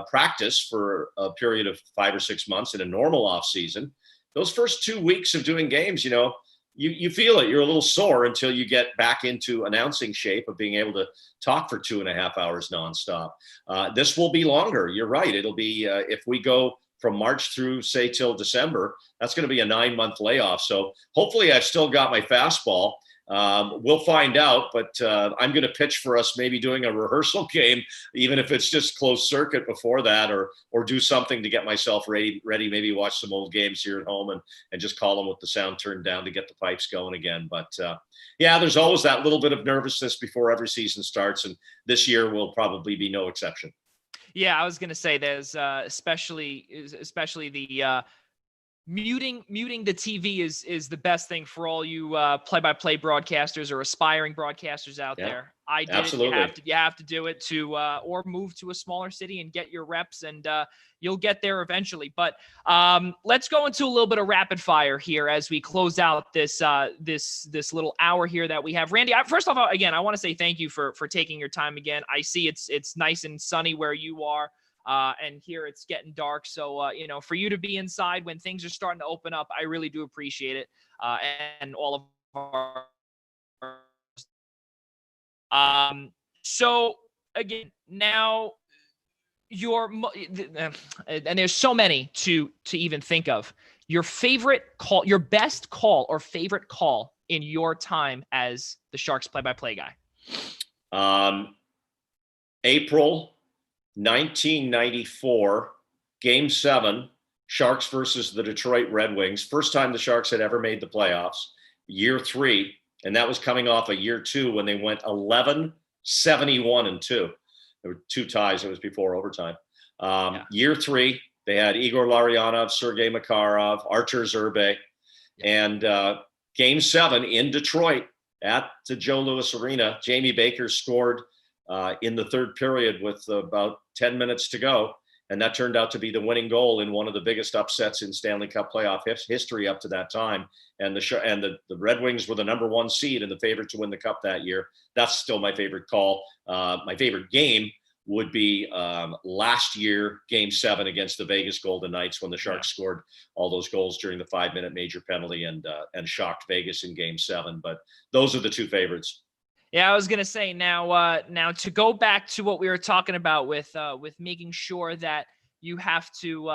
practice for a period of 5 or 6 months in a normal off season, those first 2 weeks of doing games, you feel it. You're a little sore until you get back into announcing shape of being able to talk for 2.5 hours nonstop. This will be longer. You're right. It'll be, if we go from March through, say, till December, that's going to be a 9-month layoff. So hopefully I've still got my fastball. We'll find out, but I'm going to pitch for us maybe doing a rehearsal game, even if it's just closed circuit before that, or do something to get myself ready, maybe watch some old games here at home and just call them with the sound turned down to get the pipes going again. But there's always that little bit of nervousness before every season starts, and this year will probably be no exception. Yeah, I was going to say there's especially the muting the TV is the best thing for all you play-by-play broadcasters or aspiring broadcasters out there. I did absolutely. it. You have to do it to or move to a smaller city and get your reps, and you'll get there eventually. But let's go into a little bit of rapid fire here as we close out this little hour here that we have. Randy, first off, again, I want to say thank you for taking your time again. I see it's nice and sunny where you are. And here it's getting dark. So, for you to be inside when things are starting to open up, I really do appreciate it. And all of our, so again, now and there's so many to even think of. Your favorite call, your best call or favorite call in your time as the Sharks play-by-play guy. April 1994, Game 7, Sharks versus the Detroit Red Wings. First time the Sharks had ever made the playoffs. Year 3, and that was coming off a year 2 when they went 11-71-2. There were 2 ties. It was before overtime. Year 3, they had Igor Larionov, Sergei Makarov, Artur Zerbe, and Game 7 in Detroit at the Joe Louis Arena. Jamie Baker scored in the third period with about 10 minutes to go. And that turned out to be the winning goal in one of the biggest upsets in Stanley Cup playoff history up to that time. And the Red Wings were the number 1 seed and the favorite to win the Cup that year. That's still my favorite call. My favorite game would be last year, Game 7 against the Vegas Golden Knights, when the Sharks scored all those goals during the 5-minute major penalty and shocked Vegas in Game 7. But those are the 2 favorites. Yeah, I was gonna say now to go back to what we were talking about with making sure that you have to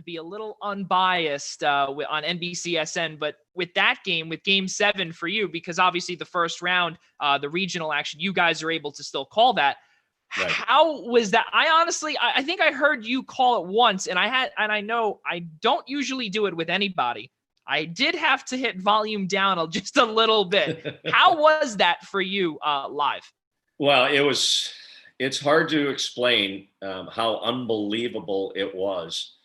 be a little unbiased on NBCSN, but with that game, with Game 7 for you, because obviously the first round, the regional action, you guys are able to still call that. Right. How was that? I think I heard you call it once, and I know I don't usually do it with anybody. I did have to hit volume down just a little bit. How was that for you live? Well, it's hard to explain how unbelievable it was.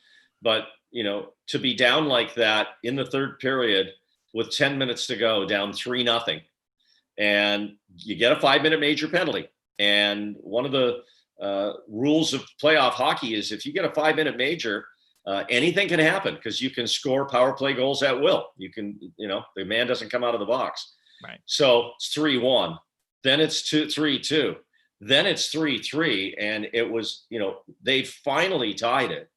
But, to be down like that in the third period with 10 minutes to go, down 3-0. And you get a 5-minute major penalty. And one of the rules of playoff hockey is if you get a 5-minute major, anything can happen because you can score power play goals at will. You can, the man doesn't come out of the box. Right. So it's 3-1. Then it's 3-2. Then it's 3-3. And it was, they finally tied it.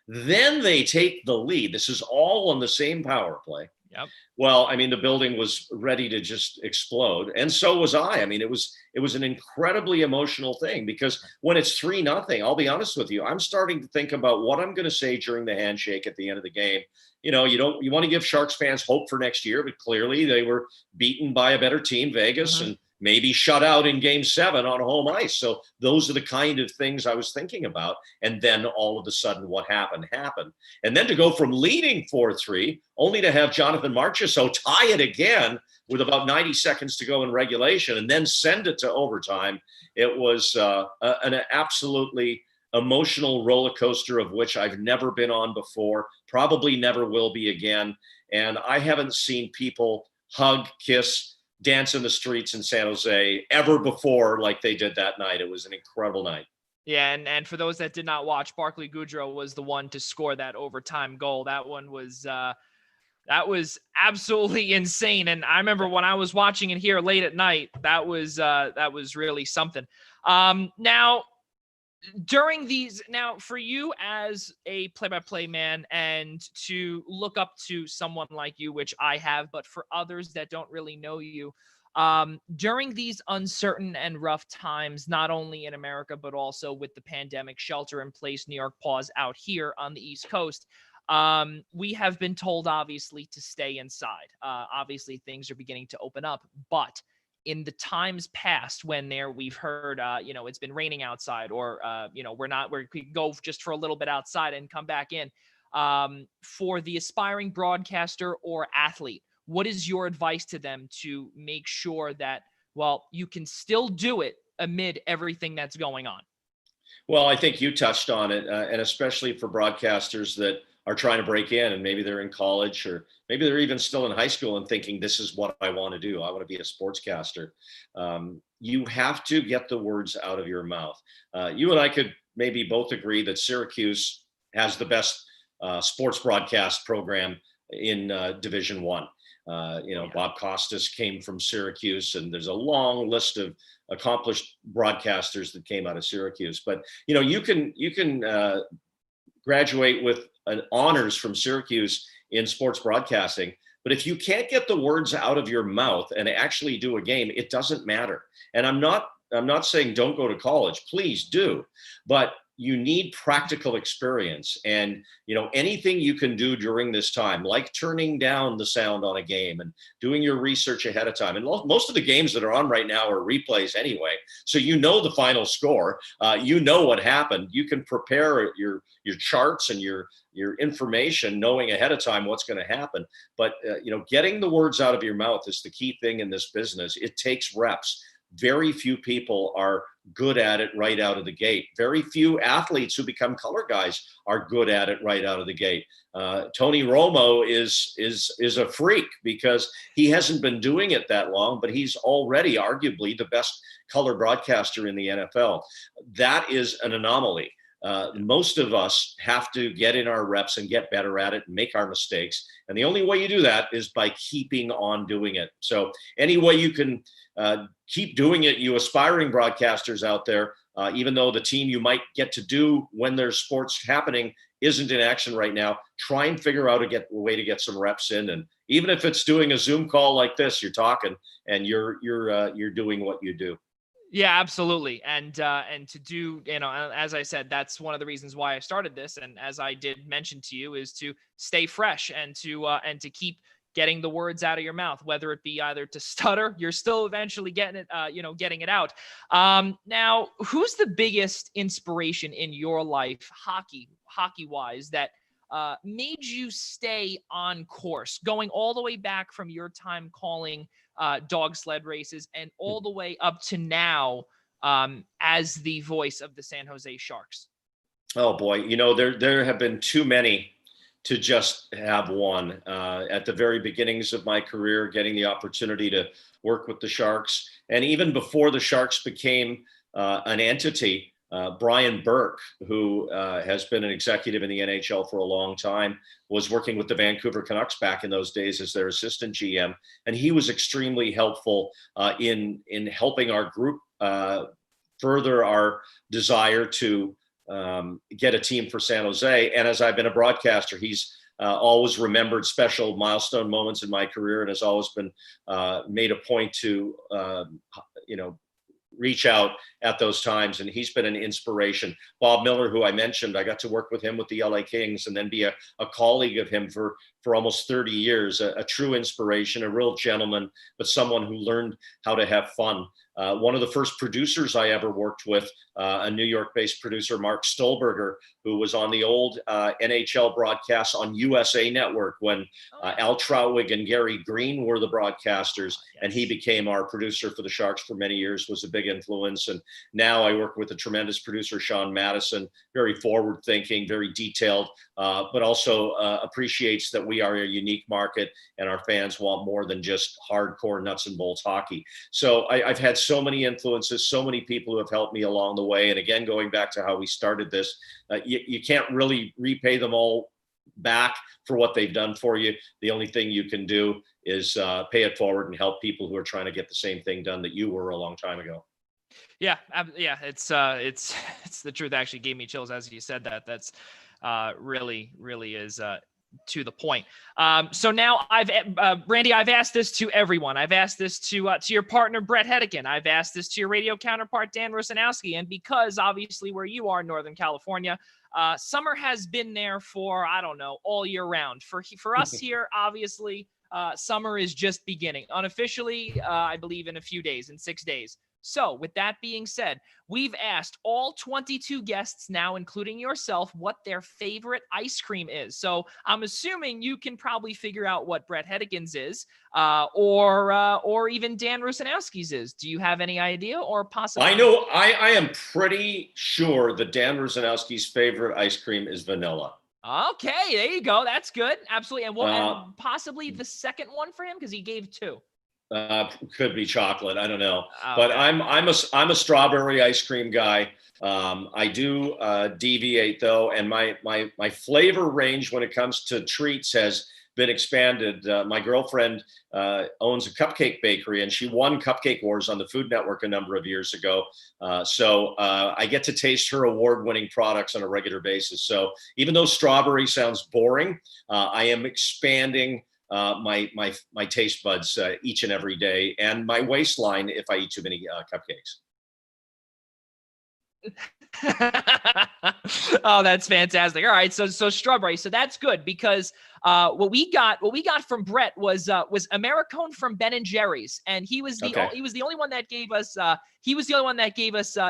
Then they take the lead. This is all on the same power play. Yep. Well, I mean, the building was ready to just explode. And so was I. I mean, it was an incredibly emotional thing because when it's 3-0, I'll be honest with you, I'm starting to think about what I'm going to say during the handshake at the end of the game. You want to give Sharks fans hope for next year, but clearly they were beaten by a better team, Vegas, and maybe shut out in Game 7 on home ice. So those are the kind of things I was thinking about. And then all of a sudden what happened. And then to go from leading 4-3 only to have Jonathan Marchessault tie it again with about 90 seconds to go in regulation and then send it to overtime. It was an absolutely emotional roller coaster of which I've never been on before, probably never will be again. And I haven't seen people hug, kiss, dance in the streets in San Jose ever before like they did that night. It was an incredible night. Yeah, and for those that did not watch, Barclay Goodrow was the one to score that overtime goal. That one was absolutely insane. And I remember when I was watching it here late at night, that was really something. Now for you as a play-by-play man and to look up to someone like you, which I have, but for others that don't really know you, during these uncertain and rough times, not only in America, but also with the pandemic, shelter in place, New York pause out here on the East Coast, we have been told, obviously, to stay inside. Obviously, things are beginning to open up, but in the times past when we've heard, it's been raining outside or, we can go just for a little bit outside and come back in. For the aspiring broadcaster or athlete, what is your advice to them to make sure that, you can still do it amid everything that's going on? Well, I think you touched on it, and especially for broadcasters that are trying to break in and maybe they're in college or maybe they're even still in high school and thinking this is what I want to do. I want to be a sportscaster. You have to get the words out of your mouth. You and I could maybe both agree that Syracuse has the best sports broadcast program in Division I. Bob Costas came from Syracuse, and there's a long list of accomplished broadcasters that came out of Syracuse. But you can graduate with an honors from Syracuse in sports broadcasting, but if you can't get the words out of your mouth and actually do a game, it doesn't matter. And I'm not saying don't go to college, please do, but you need practical experience. And anything you can do during this time, like turning down the sound on a game and doing your research ahead of time. And most of the games that are on right now are replays anyway, so the final score, what happened. You can prepare your charts and your information, knowing ahead of time what's going to happen. But getting the words out of your mouth is the key thing in this business. It takes reps. Very few people are good at it right out of the gate. Very few athletes who become color guys are good at it right out of the gate. Tony Romo is a freak because he hasn't been doing it that long, but he's already arguably the best color broadcaster in the NFL. That is an anomaly. Most of us have to get in our reps and get better at it and make our mistakes. And the only way you do that is by keeping on doing it. So any way you can keep doing it, you aspiring broadcasters out there, even though the team you might get to do when there's sports happening isn't in action right now, try and figure out a way to get some reps in. And even if it's doing a Zoom call like this, you're talking and you're doing what you do. Yeah, absolutely. And to do, as I said, that's one of the reasons why I started this. And as I did mention to you, is to stay fresh and to keep getting the words out of your mouth, whether it be either to stutter, you're still eventually getting it, getting it out. Now, who's the biggest inspiration in your life, hockey wise, that made you stay on course, going all the way back from your time calling dog sled races and all the way up to now as the voice of the San Jose Sharks? Oh boy, there have been too many to just have one. At the very beginnings of my career, getting the opportunity to work with the Sharks, and even before the Sharks became an entity, Brian Burke, who has been an executive in the NHL for a long time, was working with the Vancouver Canucks back in those days as their assistant GM, and he was extremely helpful in helping our group further our desire to get a team for San Jose. And as I've been a broadcaster, he's always remembered special milestone moments in my career, and has always been made a point to reach out at those times, and he's been an inspiration. Bob Miller, who I mentioned, I got to work with him with the LA Kings and then be a colleague of him for almost 30 years, a true inspiration, a real gentleman, but someone who learned how to have fun. One of the first producers I ever worked with, a New York-based producer, Mark Stolberger, who was on the old NHL broadcasts on USA Network when Al Trautwig and Gary Green were the broadcasters, and he became our producer for the Sharks for many years, was a big influence. And now I work with a tremendous producer, Sean Madison, very forward-thinking, very detailed, but also appreciates that we are a unique market and our fans want more than just hardcore nuts and bolts hockey. So I've had so many influences, so many people who have helped me along the way. And again, going back to how we started this, you can't really repay them all back for what they've done for you. The only thing you can do is pay it forward and help people who are trying to get the same thing done that you were a long time ago. Yeah. It's the truth. Actually gave me chills as you said that. That's really is to the point. So now Randy, I've asked this to everyone. I've asked this to your partner, Brett Hedican. I've asked this to your radio counterpart, Dan Rusanowski. And because obviously where you are in Northern California, summer has been there for, I don't know, all year round. For us here, obviously, summer is just beginning. Unofficially, I believe in 6 days. So with that being said, we've asked all 22 guests now, including yourself, what their favorite ice cream is. So I'm assuming you can probably figure out what Brett Hedican's is, or even Dan Rusanowski's is. Do you have any idea, or possibly? I know, I am pretty sure that Dan Rusanowski's favorite ice cream is vanilla. Okay, there you go. That's good. Absolutely. And possibly the second one for him, because he gave 2. Could be chocolate. I don't know, Okay. But I'm a strawberry ice cream guy. I do deviate though, and my flavor range when it comes to treats has been expanded. My girlfriend owns a cupcake bakery, and she won Cupcake Wars on the Food Network a number of years ago. So I get to taste her award-winning products on a regular basis. So even though strawberry sounds boring, I am expanding my taste buds each and every day, and my waistline if I eat too many cupcakes. Oh, that's fantastic. All right, so strawberry. So that's good, because what we got from Brett was Americone from Ben and Jerry's, and he was the only one that gave us an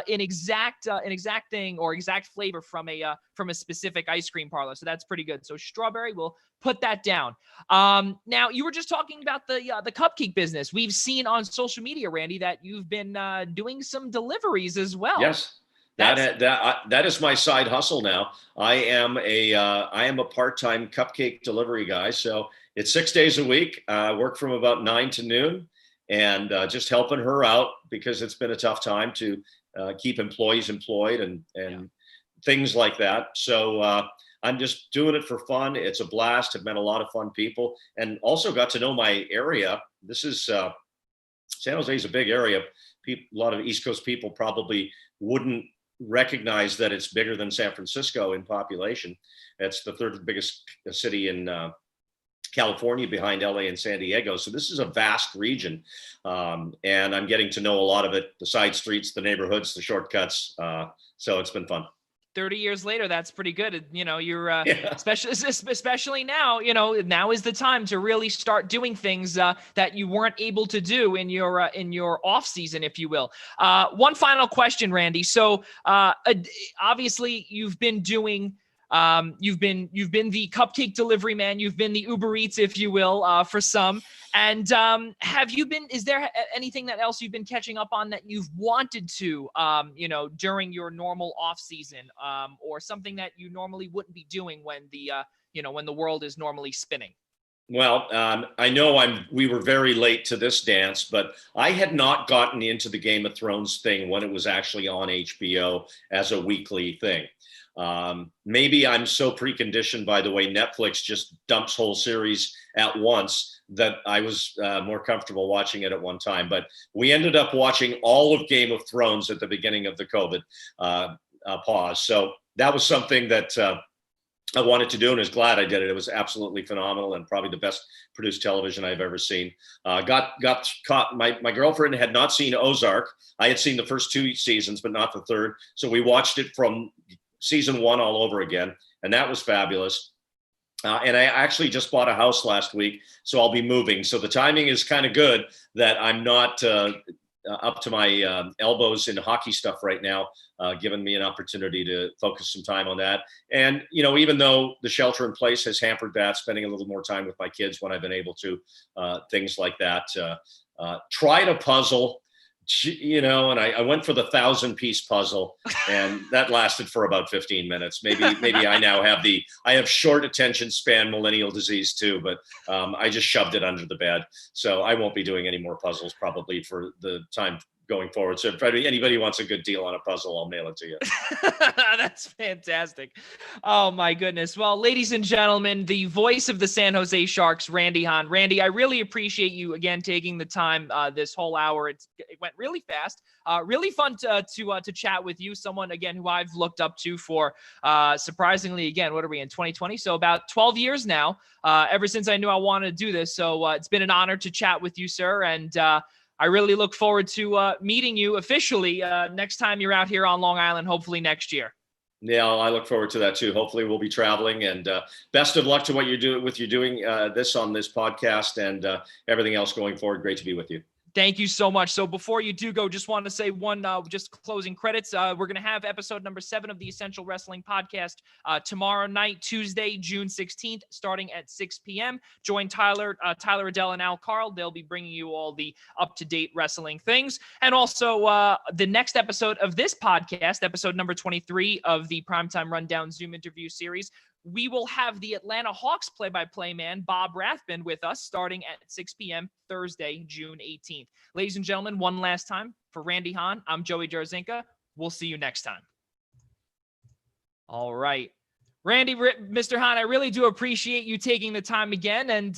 exact thing or exact flavor from a specific ice cream parlor. So that's pretty good. So strawberry, we'll put that down. Now you were just talking about the cupcake business. We've seen on social media, Randy, that you've been doing some deliveries as well. Yes. That is my side hustle now. I am a part-time cupcake delivery guy. So it's 6 days a week. I work from about 9 to noon, and just helping her out because it's been a tough time to keep employees employed and things like that. So I'm just doing it for fun. It's a blast. I've met a lot of fun people, and also got to know my area. This is San Jose is a big area. A lot of East Coast people probably wouldn't recognize that it's bigger than San Francisco in population. It's the third biggest city in California behind LA and San Diego. So this is a vast region. And I'm getting to know a lot of it, the side streets, the neighborhoods, the shortcuts. So it's been fun. 30 years later, that's pretty good. You know, you're especially now, now is the time to really start doing things that you weren't able to do in your off season, if you will. One final question, Randy. So obviously you've been doing You've been the cupcake delivery man. You've been the Uber Eats, if you will, for some. And is there anything that else you've been catching up on that you've wanted to, during your normal off season, or something that you normally wouldn't be doing when the world is normally spinning? Well, I know we were very late to this dance, but I had not gotten into the Game of Thrones thing when it was actually on HBO as a weekly thing. Maybe I'm so preconditioned by the way Netflix just dumps whole series at once that I was more comfortable watching it at one time. But we ended up watching all of Game of Thrones at the beginning of the COVID pause. So that was something that I wanted to do, and was glad I did it. It was absolutely phenomenal and probably the best produced television I've ever seen. Got caught. My girlfriend had not seen Ozark. I had seen the first 2 seasons, but not the third. So we watched it from season 1 all over again, and that was fabulous. And I actually just bought a house last week, so I'll be moving. So the timing is kind of good that I'm not up to my elbows in hockey stuff right now, giving me an opportunity to focus some time on that. And, even though the shelter in place has hampered that, spending a little more time with my kids when I've been able to, things like that, tried a puzzle, and I went for the 1,000-piece puzzle, and that lasted for about 15 minutes. Maybe I have short attention span millennial disease too, but I just shoved it under the bed. So I won't be doing any more puzzles probably for the time going forward. So if anybody wants a good deal on a puzzle, I'll mail it to you. That's fantastic. Oh my goodness. Well, ladies and gentlemen, the voice of the San Jose Sharks, Randy Hahn. Randy, I really appreciate you again taking the time this whole hour. It went really fast. Really fun to chat with you. Someone again who I've looked up to for surprisingly, again, what are we in 2020? So about 12 years now. Ever since I knew I wanted to do this. So it's been an honor to chat with you, sir. And I really look forward to meeting you officially next time you're out here on Long Island, hopefully next year. Yeah, I look forward to that too. Hopefully we'll be traveling, and best of luck to what you're doing this on this podcast and everything else going forward. Great to be with you. Thank you so much. So before you do go, just want to say one, just closing credits. We're going to have episode number 7 of the Essential Wrestling Podcast tomorrow night, Tuesday, June 16th, starting at 6 p.m. Join Tyler Adele and Al Carl. They'll be bringing you all the up-to-date wrestling things. And also the next episode of this podcast, episode number 23 of the Primetime Rundown Zoom interview series, we will have the Atlanta Hawks play-by-play man, Bob Rathbun, with us starting at 6 p.m. Thursday, June 18th. Ladies and gentlemen, one last time, for Randy Hahn, I'm Joey Jarzynka. We'll see you next time. All right. Randy, Mr. Hahn, I really do appreciate you taking the time again. And